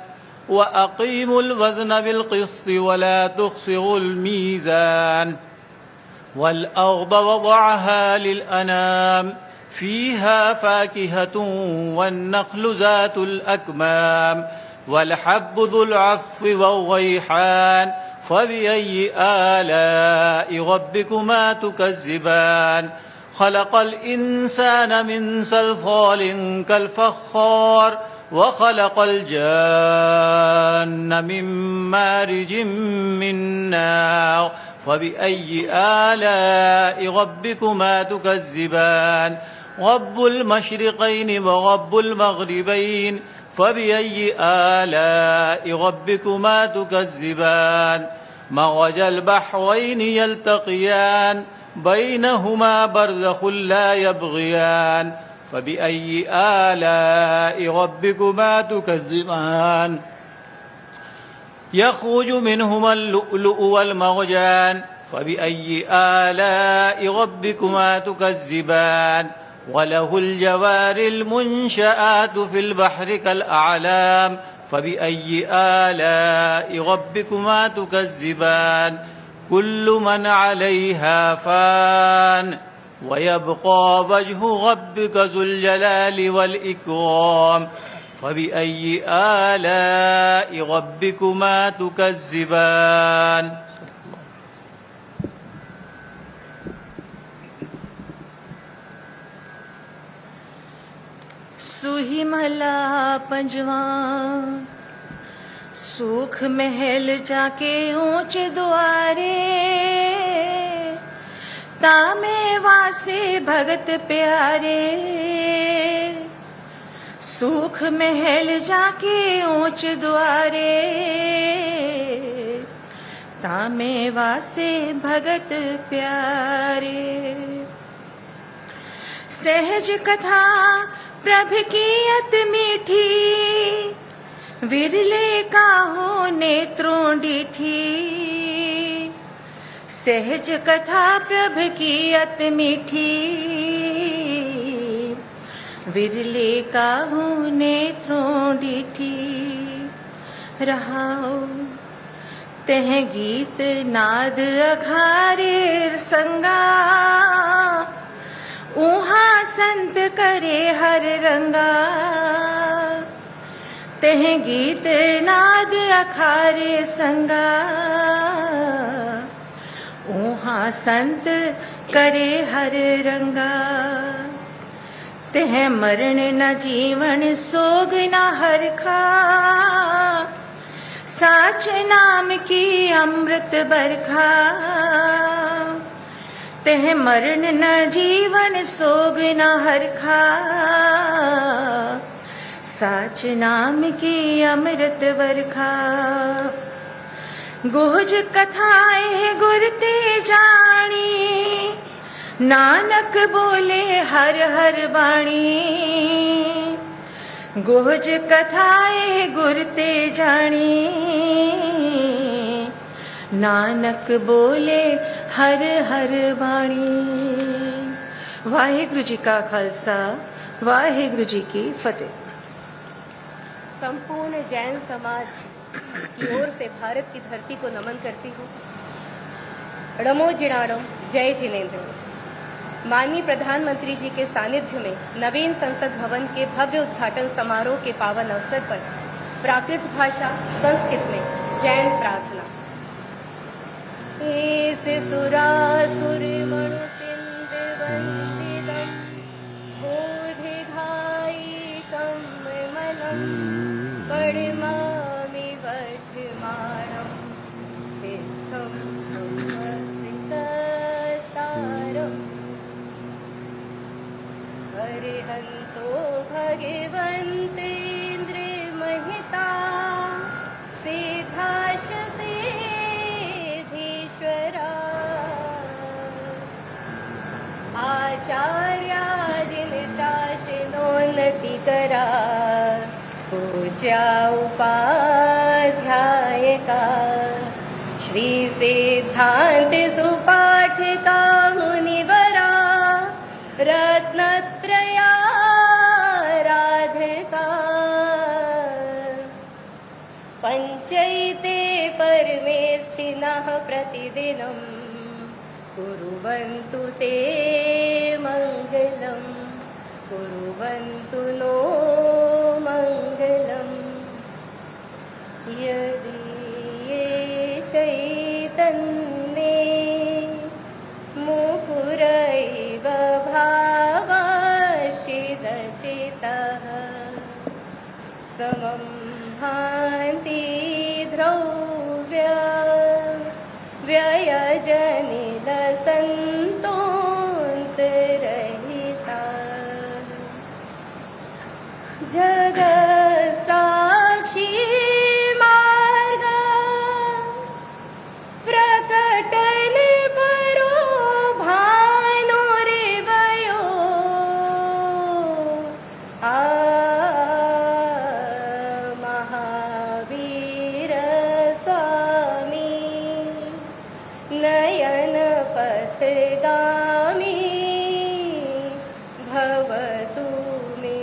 वअक़ीमुल वज़न बिल क़िस्ति वला तुख़सिरुल मीज़ान वल अर्ज़ वضعहा लिल अनाम फ़ीहा फ़ाकिहतुन वन्नख़्लु ज़ातुल अकमाम वलहब्बु ज़ुल अस्फ़ि वर्रैहान फ़बिअय्यि आलाइ रब्बिकुमा तुकज़्ज़िबान خلق الإنسان من صلصال كالفخار وخلق الجان من مارج من نار فبأي آلاء ربكما تكذبان رب المشرقين ورب المغربين فبأي آلاء ربكما تكذبان مرج البحرين يلتقيان بينهما برزخ لا يبغيان فبأي آلاء ربكما تكذبان يخرج منهما اللؤلؤ والمرجان فبأي آلاء ربكما تكذبان وله الجوار المنشآت في البحر كالأعلام فبأي آلاء ربكما تكذبان كل من عليها فان ويبقى وجه ربك ذو الجلال والإكرام فبأي آلاء ربكما تكذبان सुही महला पंजवा सुख महल जाके ऊंच द्वारे तामे वासे भगत प्यारे सुख महल जाके ऊंच द्वारे तामे वासे भगत प्यारे सहज कथा प्रभ की अत मीठी विरले काहो नेत्रों डीठी सहज कथा प्रभ की अत मीठी विरले काहो नेत्रों डीठी रहाओ तह गीत नाद अघारे संगा ऊहा संत करे हर रंगा तह गीत नाद अखारे संगा ऊहा संत करे हर रंगा तह मरण न जीवन सोग न हरखा साच नाम की अमृत बरखा तह मरण न जीवन सोग न हरखा साच नाम की अमृत बरखा गुहज कथाएं गुरते जानी नानक बोले हर हर वाणी गुहज कथाएं गुरते जानी नानक बोले हर हर वाणी वाहिगुरु जी का खालसा वाहिगुरु जी की फतेह। संपूर्ण जैन समाज की ओर से भारत की धरती को नमन करती हूँ। णमो जिणाणम जय जिनेन्द्र। माननीय प्रधानमंत्री जी के सानिध्य में नवीन संसद भवन के भव्य उद्घाटन समारोह के पावन अवसर पर प्राकृत भाषा संस्कृत में जैन प्रार्थना। एस सुरासुर मणु सिंध वंदितम बोधिघाई कमलम पड़मामि वर्धमानम तीर्थम ब्रह्मसिकतारम हरिहंतो भगवन्तेन्द्र महिता सिद्धाश सिद्धीश्वरा आचार्यादिन शासनोन्नति करा पूज्या उपाध्यायका श्री सिद्धांत सुपाठिका मुनिवरा रत्नत्रया राधिका पंचैते परमेष्ठिनः प्रतिदिनं कुर्वन्तु ते मङ्गलं कुर्वन्तु नो मङ्गलम् यदि ये चैतन्ये मुकुरैव पथगामी भवतु मे।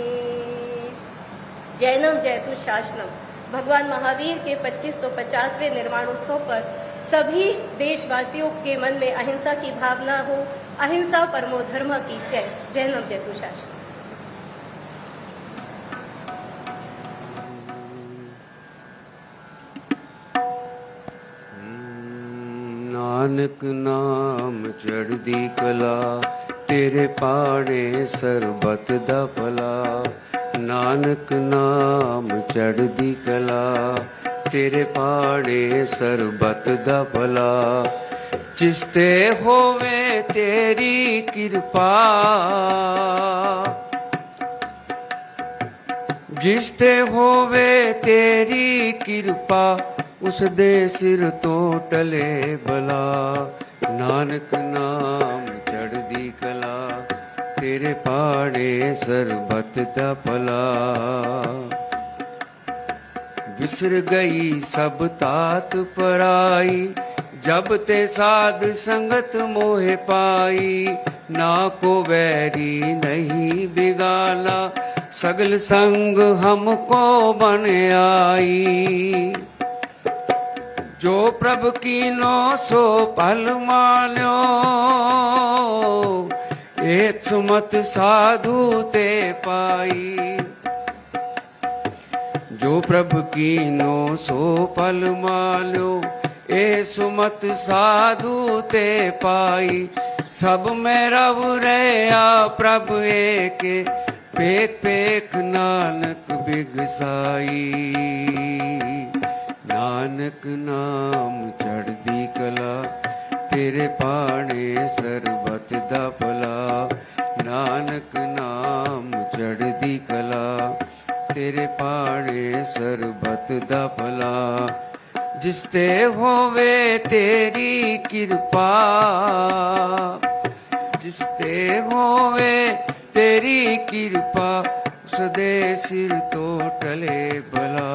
जैनम जयतु शासनम। भगवान महावीर के 2550वें निर्माणोत्सव पर सभी देशवासियों के मन में अहिंसा की भावना हो। अहिंसा परमो धर्म की जय। जैनम जयतु शासनम। नानक नाम चढ़दी कला तेरे पाड़े सरबत दा भला। नानक नाम चढ़दी कला तेरे पाड़े सरबत दा भला। जिसते होवे तेरी कृपा जिसते होवे तेरी कृपा उस दे सिर तो टले भला। नानक नाम चढ़दी कला तेरे पाड़े सरबत दा भला। बिसर गई सब तात पराई जब ते साध संगत मोहे पाई। ना को वैरी नहीं बिगाला सगल संग हमको बन आई। जो प्रभु कीनो सो पल माल्यो एक सुमत साधु ते पाई। जो प्रभु कीनो सो पल माल्यो ए सुमत साधु ते पाई। सब में रव रहा प्रभु एक पेख पेख नानक बिगसाई। नानक नाम चढ़दी कला तेरे पाड़े सरबत दा भला। नानक नाम चढ़दी कला तेरे पाड़े सरबत दा भला। जिसते होवे तेरी कृपा जिसते होवे तेरी कृपा सदे सिर तो टले भला।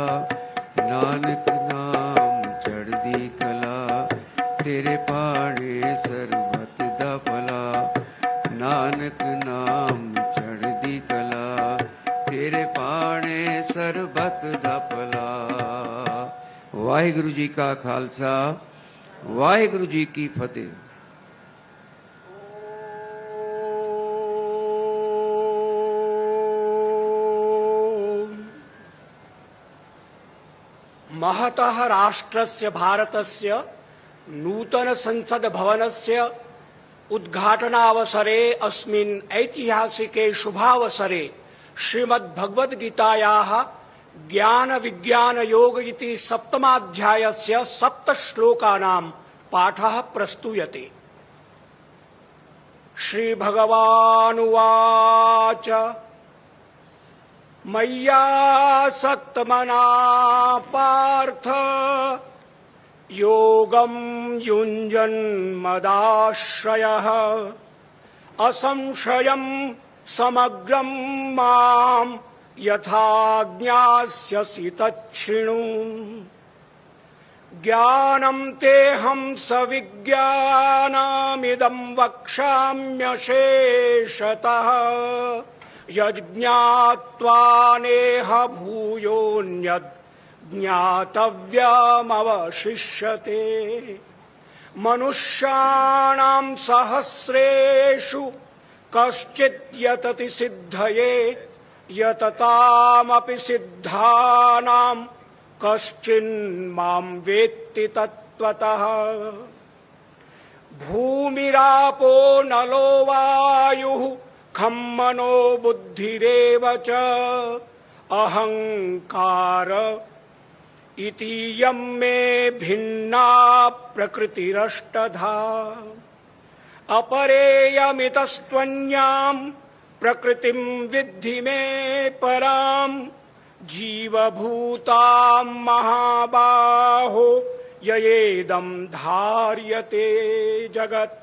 नानक नाम चढ़दी कला तेरे पाड़े सरबत दा भला। नानक नाम चढ़दी कला तेरे पाड़े सरबत दा भला। वाहिगुरु जी का खालसा वाहिगुरु जी की फतेह। महतः राष्ट्रस्य भारतस्य नूतन संसद भवनस्य उद्घाटनावसरे अस्मिन् ऐतिहासिके शुभावसरे श्रीमद्भगवद्गीतायाः ज्ञान विज्ञान योग इति सप्तमाध्यायस्य 7 श्लोकानां पाठः प्रस्तूयते। श्रीभगवानुवाच मय्यासक्तमना पार्थ योगं युञ्जन्मदाश्रयः असंशयं समग्रं मां यथा ज्ञास्यसि तच्छृणु। ज्ञानं तेऽहं सविज्ञानमिदं वक्ष्याम्यशेषतः यज्ञात्वा नेह भूयोऽन्यद् ज्ञातव्यमवशिष्यते। मनुष्याणां सहस्रेषु कश्चित् यतति सिद्धये यततामपि सिद्धानां कश्चिन्मां वेत्ति तत्त्वतः। भूमिरापो नलो वायुः खं मनो बुद्धिरेव च अहंकार इतीयं मे भिन्ना प्रकृतिरष्टधा। अपरेयमितस्त्वन्यां प्रकृतिं विद्धि मे परां जीवभूतां महाबाहो ययेदं धार्यते जगत्।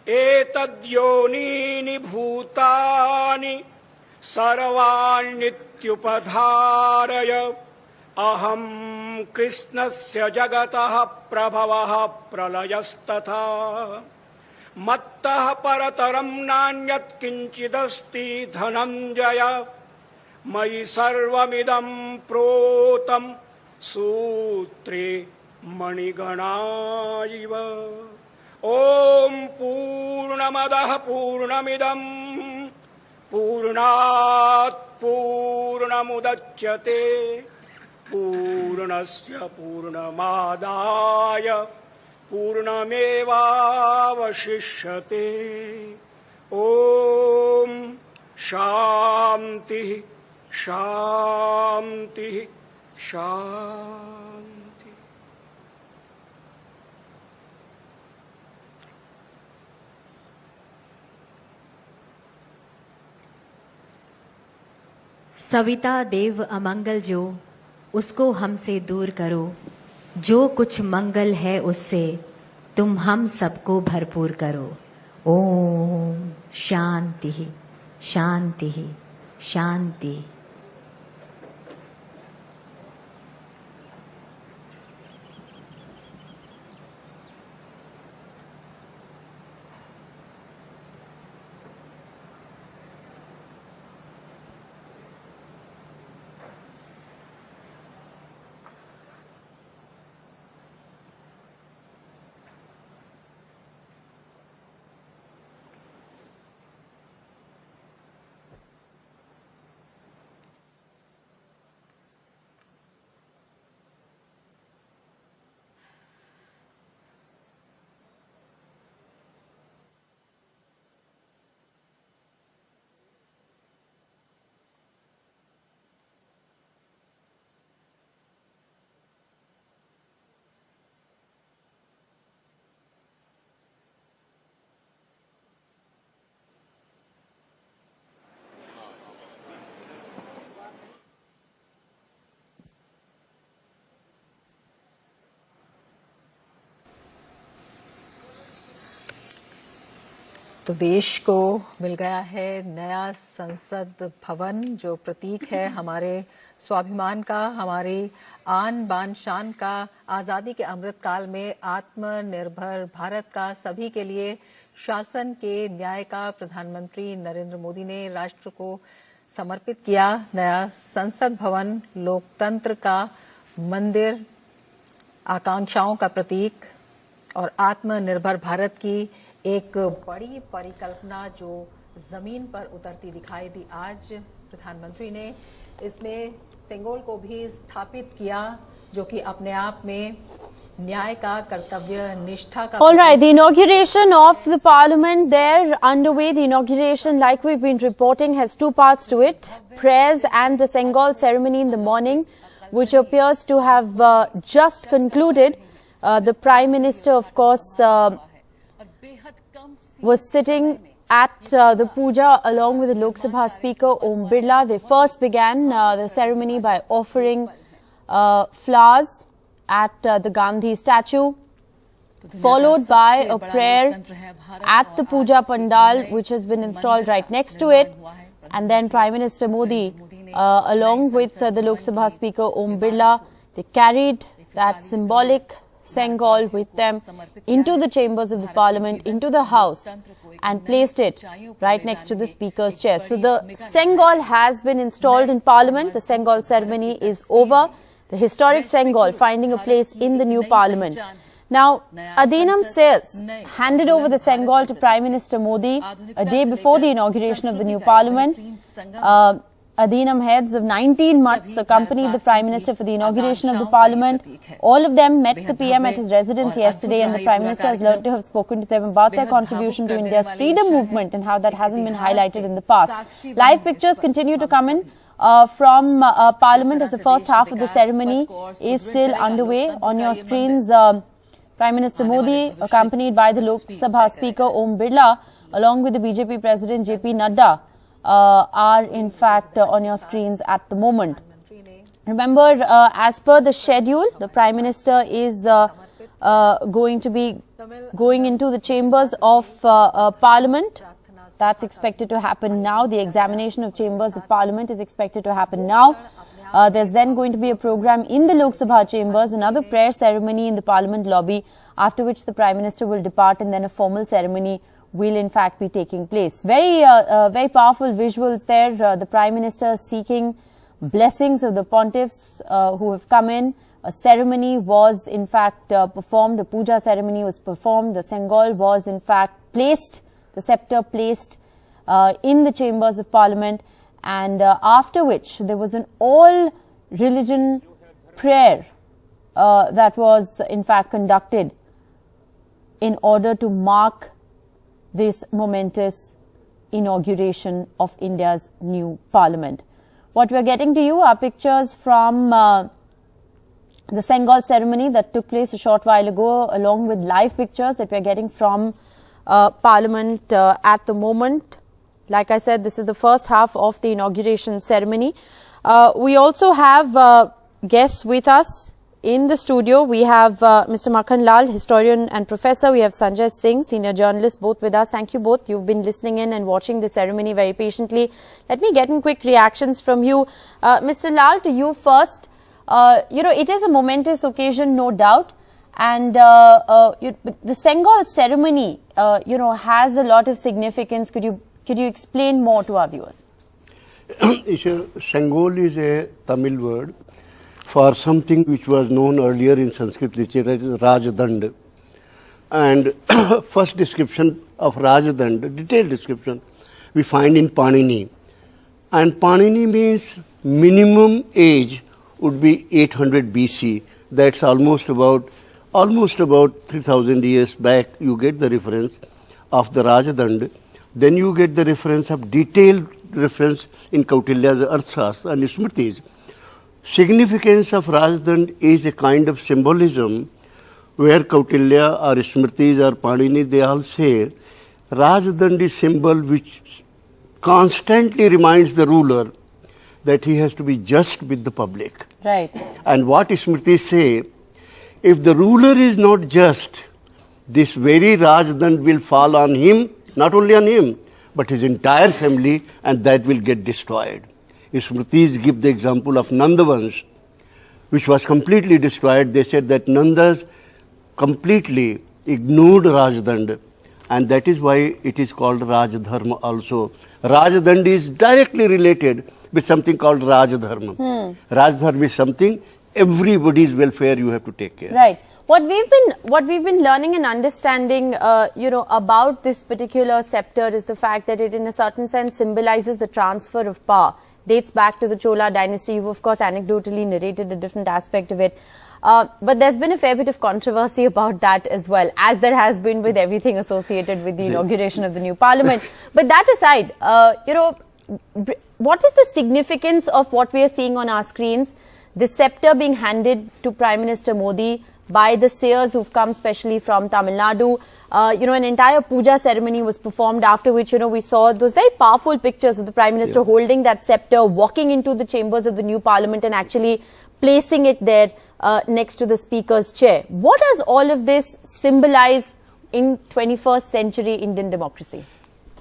एतद्योनीनि भूतानि सर्वाण्यत्युपधारय अहं कृष्णस्य जगतः प्रभवः प्रलयस्तथा मत्तः परतरं नान्यत् किञ्चिदस्ति धनञ्जय मयि सर्वमिदं प्रोतं सूत्रे मणिगणा इव ॐ पूर्णमदः पूर्णमिदं पूर्णात् पूर्णमुदच्यते पूर्णस्य पूर्णमादाय पूर्णमेवावशिष्यते ॐ शान्तिः शान्तिः शान्तिः। सविता देव अमंगल जो उसको हमसे दूर करो, जो कुछ मंगल है उससे तुम हम सबको भरपूर करो। ओम शांति शांति शांति। तो देश को मिल गया है नया संसद भवन, जो प्रतीक है हमारे स्वाभिमान का, हमारी आन बान शान का, आजादी के अमृत काल में आत्मनिर्भर भारत का, सभी के लिए शासन के न्याय का प्रधानमंत्री नरेंद्र मोदी ने राष्ट्र को समर्पित किया। नया संसद भवन लोकतंत्र का मंदिर, आकांक्षाओं का प्रतीक और आत्मनिर्भर भारत की एक बड़ी परिकल्पना जो जमीन पर उतरती दिखाई दी। आज प्रधानमंत्री ने इसमें सेंगोल को भी स्थापित किया, जो कि अपने आप में न्याय का, कर्तव्य निष्ठा का। All right, the inauguration of the parliament there underway. The inauguration, like we've been reporting, has two parts to it: prayers and the Sengol ceremony in the morning, which appears to have just concluded. The Prime Minister, of course, was sitting at the puja along with the Lok Sabha Speaker Om Birla. They first began the ceremony by offering flowers at the Gandhi statue, followed by a prayer at the puja pandal, which has been installed right next to it. And then Prime Minister Modi, along with the Lok Sabha Speaker Om Birla, they carried that symbolic Sengol with them into the chambers of the parliament, into the house, and placed it right next to the speaker's chair. So the Sengol has been installed in parliament. The Sengol ceremony is over. The historic Sengol finding a place in the new parliament. Now, Adinam says, handed over the Sengol to Prime Minister Modi a day before the inauguration of the new parliament. Adinam heads of 19 mutts accompanied the Prime Minister for the inauguration of the Parliament. All of them met the PM at his residence yesterday, and the Prime Minister has learned to have spoken to them about their contribution to India's freedom movement and how that hasn't been highlighted in the past. Live pictures continue to come in from Parliament as the first half of the ceremony is still underway. On your screens, Prime Minister Modi, accompanied by the Lok Sabha Speaker Om Birla, along with the BJP President JP Nadda, are in fact on your screens at the moment. Remember, as per the schedule, the Prime Minister is going to be going into the chambers of Parliament. That's expected to happen now. The examination of chambers of Parliament is expected to happen now. There's then going to be a program in the Lok Sabha chambers, another prayer ceremony in the Parliament lobby, after which the Prime Minister will depart, and then a formal ceremony will in fact be taking place. Very powerful visuals there. The Prime Minister seeking blessings of the pontiffs who have come in. A ceremony was in fact performed, a puja ceremony was performed. The Sengol was in fact placed, the sceptre placed in the chambers of Parliament, and after which there was an all-religion prayer that was in fact conducted in order to mark this momentous inauguration of India's new Parliament. What we are getting to you are pictures from the Sengol ceremony that took place a short while ago, along with live pictures that we are getting from Parliament at the moment. Like I said, this is the first half of the inauguration ceremony. We also have guests with us in the studio. We have Mr. Makhan Lal, historian and professor. We have Sanjay Singh, senior journalist, both with us. Thank you both. You've been listening in and watching the ceremony very patiently. Let me get in quick reactions from you. Mr. Lal, to you first. It is a momentous occasion, no doubt. And the Sengol ceremony, has a lot of significance. Could you explain more to our viewers? Sengol is a Tamil word for something which was known earlier in Sanskrit literature as Rajdand. And first description of Rajdand, detailed description, we find in Panini. And Panini means minimum age would be 800 BC. That's almost about 3000 years back. You get the reference of the Rajdand. Then you get the reference of detailed reference in Kautilya's Arthashastra and Smritis. Significance of Rajdand is a kind of symbolism where Kautilya or Smritis or Panini, they all say Rajdand is symbol which constantly reminds the ruler that he has to be just with the public. Right. And what Smritis say, if the ruler is not just, this very Rajdand will fall on him, not only on him, but his entire family, and that will get destroyed. Smritis give the example of Nandavansh, which was completely destroyed. They said that Nandas completely ignored Rajdand, and that is why it is called Rajdharma also. Rajdand is directly related with something called Rajdharma. Rajdharma is something, everybody's welfare you have to take care. Right. What we've been learning and understanding, about this particular scepter is the fact that it, in a certain sense, symbolizes the transfer of power. Dates back to the Chola dynasty. You've, of course, anecdotally narrated a different aspect of it. But there's been a fair bit of controversy about that as well, as there has been with everything associated with the inauguration of the new Parliament. But that aside, what is the significance of what we are seeing on our screens? The scepter being handed to Prime Minister Modi by the seers who've come specially from Tamil Nadu. An entire puja ceremony was performed, after which, we saw those very powerful pictures of the Prime Minister holding that scepter, walking into the chambers of the new Parliament and actually placing it there next to the Speaker's chair. What does all of this symbolize in 21st century Indian democracy?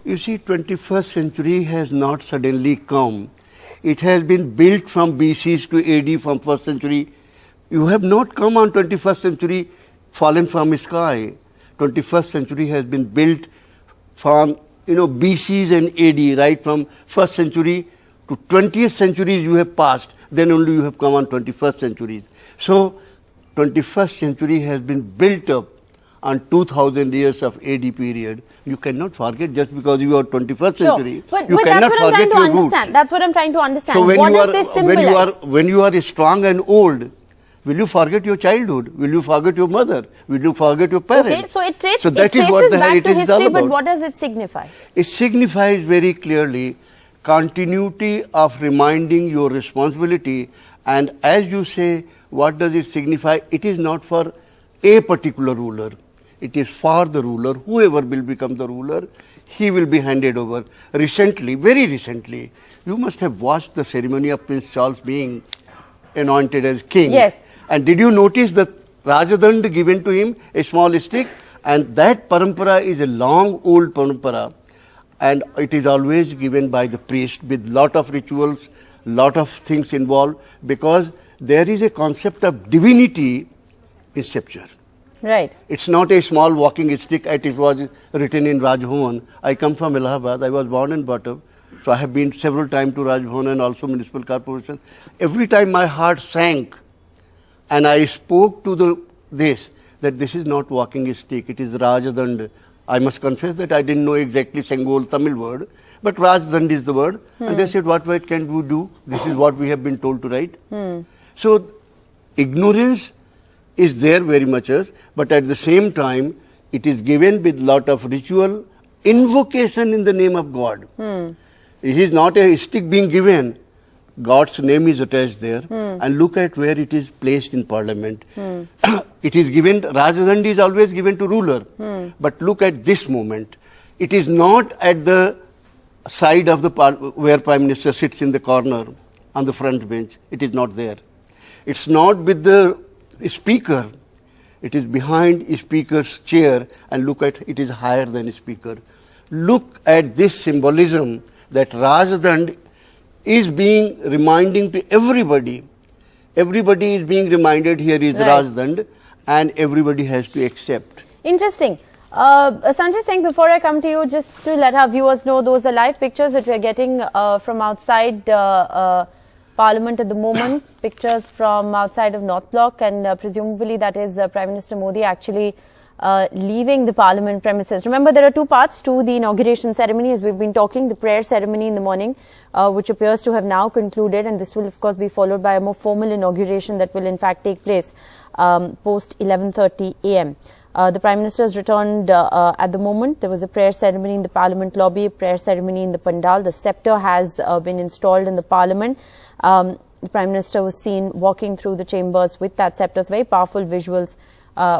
You see, 21st century has not suddenly come. It has been built from BCs to AD, from 1st century. You have not come on 21st century fallen from the sky. 21st century has been built from, BCs and AD, right from 1st century to 20th centuries you have passed. Then only you have come on 21st centuries. So, 21st century has been built up on 2000 years of AD period. You cannot forget just because you are 21st century. But you cannot forget your roots. That's what I'm trying to understand. So what does this symbolize? When you are strong and old, will you forget your childhood? Will you forget your mother? Will you forget your parents? Okay, so it traces back to history, but what does it signify? It signifies very clearly continuity of reminding your responsibility. And as you say, what does it signify? It is not for a particular ruler. It is for the ruler. Whoever will become the ruler, he will be handed over. Recently, very recently, you must have watched the ceremony of Prince Charles being anointed as king. Yes. And did you notice the Rajdand given to him, a small stick? And that parampara is a long old parampara. And it is always given by the priest with lot of rituals, lot of things involved, because there is a concept of divinity in sceptre. Right. It's not a small walking stick as it was written in Raj Bhawan. I come from Allahabad. I was born and brought up. So I have been several times to Raj Bhawan and also municipal corporation. Every time my heart sank and I spoke to this, that this is not walking stick, it is Rajdand. I must confess that I didn't know exactly Sengol Tamil word, but Rajdand is the word. And they said, what can we do? This is what we have been told to write. So ignorance is there very much, but at the same time, it is given with lot of ritual invocation in the name of God. It is not a stick being given. God's name is attached there. And look at where it is placed in Parliament. It is given, Rajdand is always given to ruler. But look at this moment. It is not at the side of the where Prime Minister sits in the corner on the front bench. It is not there. It's not with the speaker. It is behind speaker's chair, and look at it is higher than speaker. Look at this symbolism that Rajdand is being reminding to everybody. Everybody is being reminded here is Rajdand, and everybody has to accept. Interesting. Sanjay Singh, before I come to you, just to let our viewers know, those are live pictures that we are getting from outside Parliament at the moment, pictures from outside of North Block, and presumably that is Prime Minister Modi actually leaving the Parliament premises. Remember, there are two parts to the inauguration ceremony, as we've been talking. The prayer ceremony in the morning, which appears to have now concluded, and this will of course be followed by a more formal inauguration that will in fact take place post 11:30 a.m. The Prime Minister has returned at the moment. There was a prayer ceremony in the Parliament lobby, a prayer ceremony in the Pandal. The sceptre has been installed in the Parliament. The Prime Minister was seen walking through the chambers with that sceptre. Very powerful visuals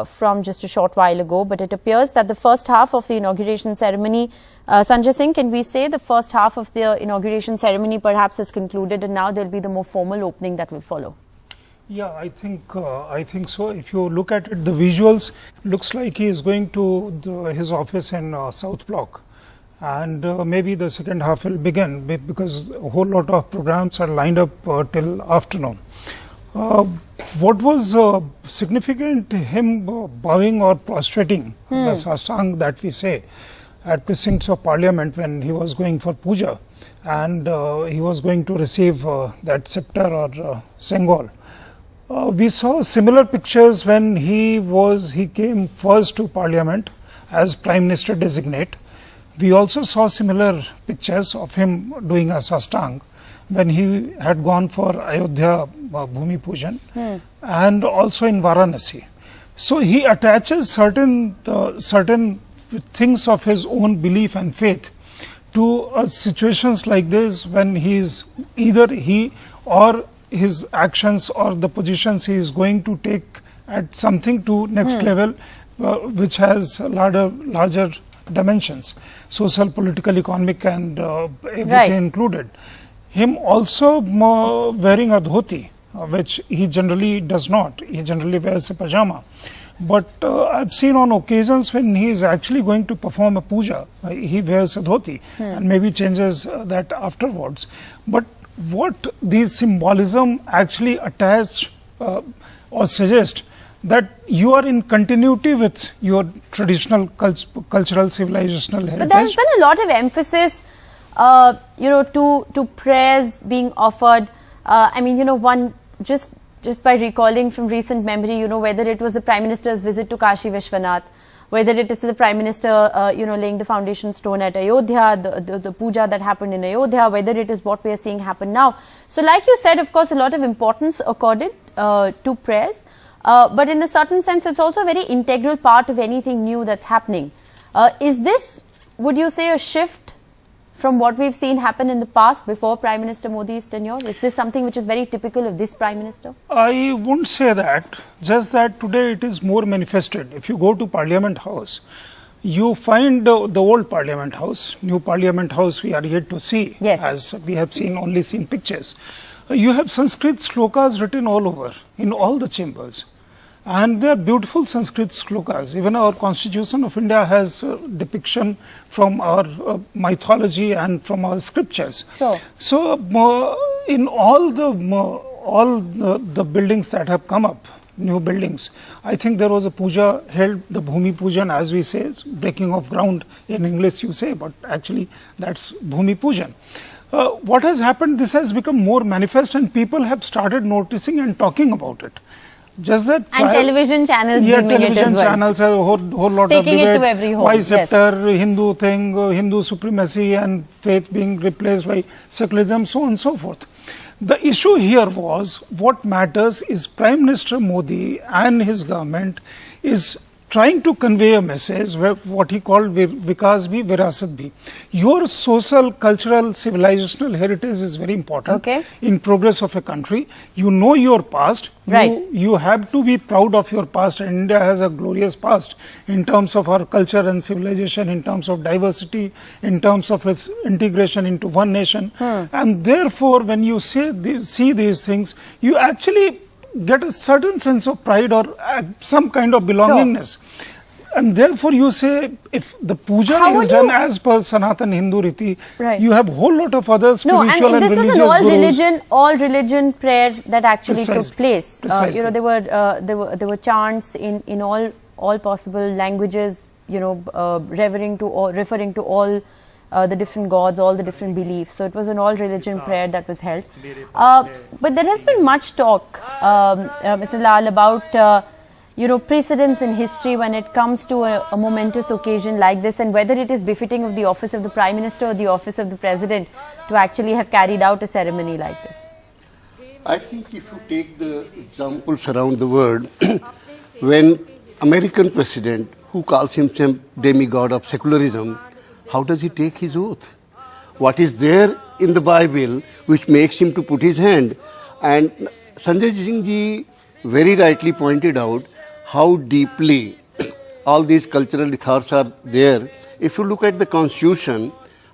from just a short while ago. But it appears that the first half of the inauguration ceremony, Sanjay Singh, can we say the first half of the inauguration ceremony perhaps is concluded, and now there will be the more formal opening that will follow? Yeah, I think so. If you look at it, the visuals looks like he is going to his office in South Block, and maybe the second half will begin because a whole lot of programs are lined up till afternoon. What was significant, him bowing or prostrating, the sastang that we say, at precincts of Parliament when he was going for puja, and he was going to receive that sceptre or Sengol. We saw similar pictures when he came first to Parliament as Prime Minister designate. We also saw similar pictures of him doing a sastang when he had gone for Ayodhya Bhumi Pujan and also in Varanasi. So he attaches certain things of his own belief and faith to situations like this, when either he or his actions or the positions he is going to take at something to next level, which has larger dimensions, social, political, economic, and everything included. Him also wearing a dhoti, which he generally does not. He generally wears a pajama. But I've seen on occasions when he is actually going to perform a puja, he wears a dhoti and maybe changes that afterwards. But what these symbolism actually attach or suggest that you are in continuity with your traditional cultural civilizational heritage. But there's been a lot of emphasis, to prayers being offered. I mean, one just by recalling from recent memory, whether it was the Prime Minister's visit to Kashi Vishwanath, whether it is the Prime Minister, laying the foundation stone at Ayodhya, the puja that happened in Ayodhya, whether it is what we are seeing happen now. So like you said, of course, a lot of importance accorded to prayers. But in a certain sense, it's also a very integral part of anything new that's happening. Is this, would you say, a shift from what we've seen happen in the past before Prime Minister Modi's tenure? Is this something which is very typical of this Prime Minister? I wouldn't say that, just that today it is more manifested. If you go to Parliament House, you find the old Parliament House, new Parliament House we are yet to see, as we have only seen pictures. You have Sanskrit slokas written all over, in all the chambers. And they are beautiful Sanskrit slokas. Even our Constitution of India has depiction from our mythology and from our scriptures. So in all the buildings that have come up, new buildings, I think there was a puja held, the Bhumi Pujan, as we say, breaking of ground in English you say, but actually that's Bhumi Pujan. What has happened, this has become more manifest and people have started noticing and talking about it. Just that and television channels television it as well. channels have a whole lot Taking of debate. it to every home. Why Yes. sceptre, Hindu thing, Hindu supremacy and faith being replaced by secularism, so on and so forth. The issue here was, what matters is Prime Minister Modi and his government is trying to convey a message, where what he called Vikas bhi, Virasat bhi. Your social, cultural, civilizational heritage is very important in progress of a country. You know your past. Right. You have to be proud of your past, and India has a glorious past in terms of our culture and civilization, in terms of diversity, in terms of its integration into one nation. And therefore, when you see these things, you actually get a certain sense of pride or some kind of belongingness. And therefore you say, if the puja is done as per Sanatan Hindu Riti, you have a whole lot of other spiritual and this was an all religion prayer that actually took place. Precisely. There were chants in all possible languages, referring to all the different gods, all the different beliefs. So it was an all religion prayer that was held. But there has been much talk, Mr. Lal, about precedents in history when it comes to a momentous occasion like this, and whether it is befitting of the office of the Prime Minister or the office of the President to actually have carried out a ceremony like this. I think if you take the examples around the world, when American President, who calls himself demigod of secularism, how does he take his oath? What is there in the Bible which makes him to put his hand? And Sanjay Singh ji very rightly pointed out how deeply all these cultural ethos are there. If you look at the Constitution,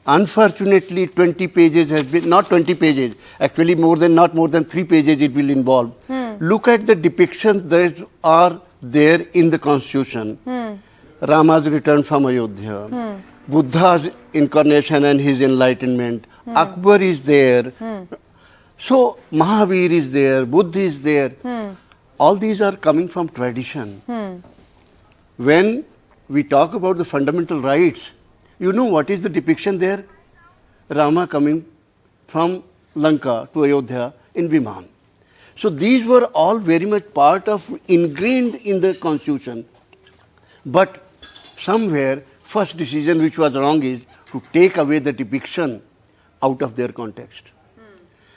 unfortunately 20 pages has been, not 20 pages, actually not more than 3 pages it will involve. Look at the depictions that are there in the Constitution. Rama's return from Ayodhya. Buddha's incarnation and his enlightenment. Akbar is there. So Mahavir is there, Buddha is there. All these are coming from tradition. When we talk about the fundamental rights, you know what is the depiction there? Rama coming from Lanka to Ayodhya in Viman. So these were all very much part of, ingrained in the Constitution. But somewhere, first decision which was wrong is to take away the depiction out of their context.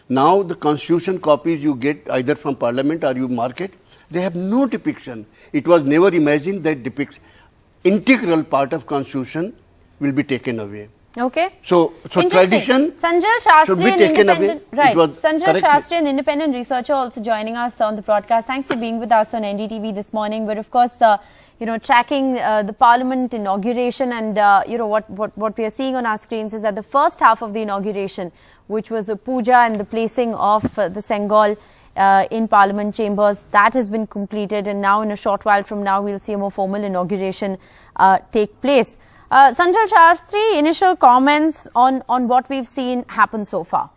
Now the Constitution copies you get either from Parliament or you market, they have no depiction. It was never imagined that integral part of Constitution will be taken away. Okay. So tradition Sanjay Shastri, should be taken away. Right. Sanjay Shastri, an independent researcher, also joining us on the broadcast. Thanks for being with us on NDTV this morning. But of course, tracking the Parliament inauguration, and what we are seeing on our screens is that the first half of the inauguration, which was a puja and the placing of the Sengol in Parliament chambers, that has been completed, and now in a short while from now we'll see a more formal inauguration take place. Sanjay Shastri, initial comments on what we've seen happen so far.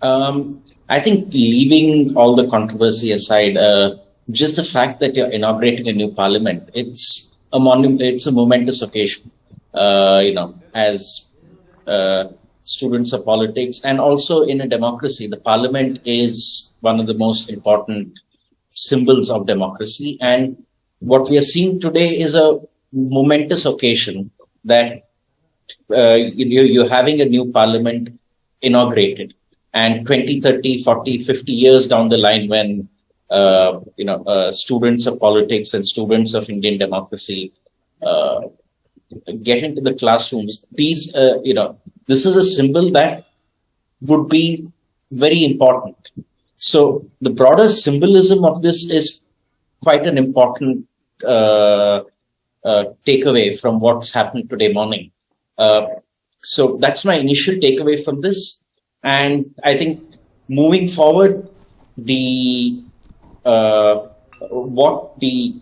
I think, leaving all the controversy aside, just the fact that you're inaugurating a new parliament, it's a momentous occasion, as students of politics, and also in a democracy. The parliament is one of the most important symbols of democracy, and what we are seeing today is a momentous occasion that you're having a new parliament inaugurated, and 20, 30, 40, 50 years down the line, when students of politics and students of Indian democracy get into the classrooms, these this is a symbol that would be very important. So the broader symbolism of this is quite an important takeaway from what's happened today morning. So that's my initial takeaway from this. And I think moving forward, what the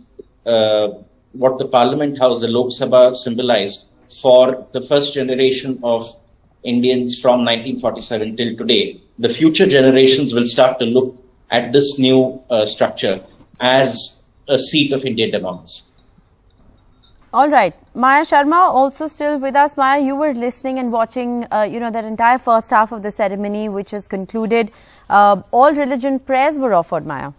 Parliament House, the Lok Sabha, symbolized for the first generation of Indians from 1947 till today, the future generations will start to look at this new structure as a seat of Indian democracy. All right. Maya Sharma also still with us. Maya, you were listening and watching, that entire first half of the ceremony, which is concluded. All religion prayers were offered, Maya.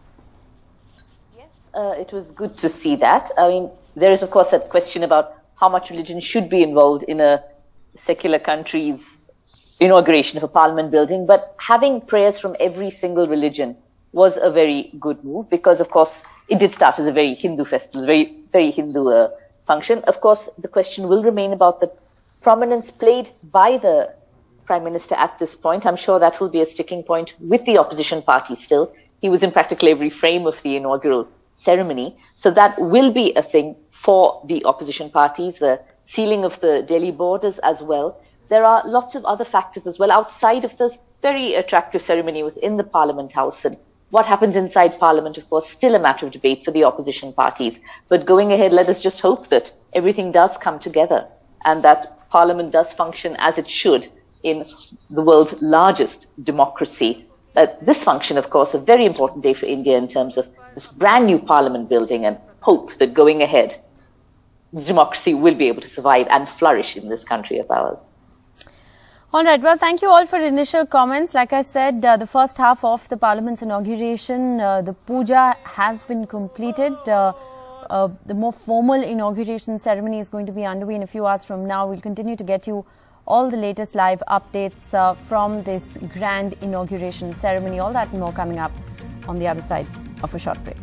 Yes, it was good to see that. I mean, there is, of course, that question about how much religion should be involved in a secular country's inauguration of a parliament building. But having prayers from every single religion was a very good move because, of course, it did start as a very Hindu festival, very, very Hindu function. Of course, the question will remain about the prominence played by the Prime Minister at this point. I'm sure that will be a sticking point with the opposition party still. He was in practically every frame of the inaugural ceremony. So that will be a thing for the opposition parties, the sealing of the Delhi borders as well. There are lots of other factors as well outside of this very attractive ceremony within the Parliament House. And what happens inside Parliament, of course, still a matter of debate for the opposition parties. But going ahead, let us just hope that everything does come together and that Parliament does function as it should in the world's largest democracy. This function, of course, a very important day for India in terms of this brand new Parliament building, and hope that going ahead, democracy will be able to survive and flourish in this country of ours. All right. Well, thank you all for initial comments. Like I said, the first half of the Parliament's inauguration, the puja has been completed. The more formal inauguration ceremony is going to be underway in a few hours from now. We'll continue to get you all the latest live updates from this grand inauguration ceremony. All that and more coming up on the other side of a short break.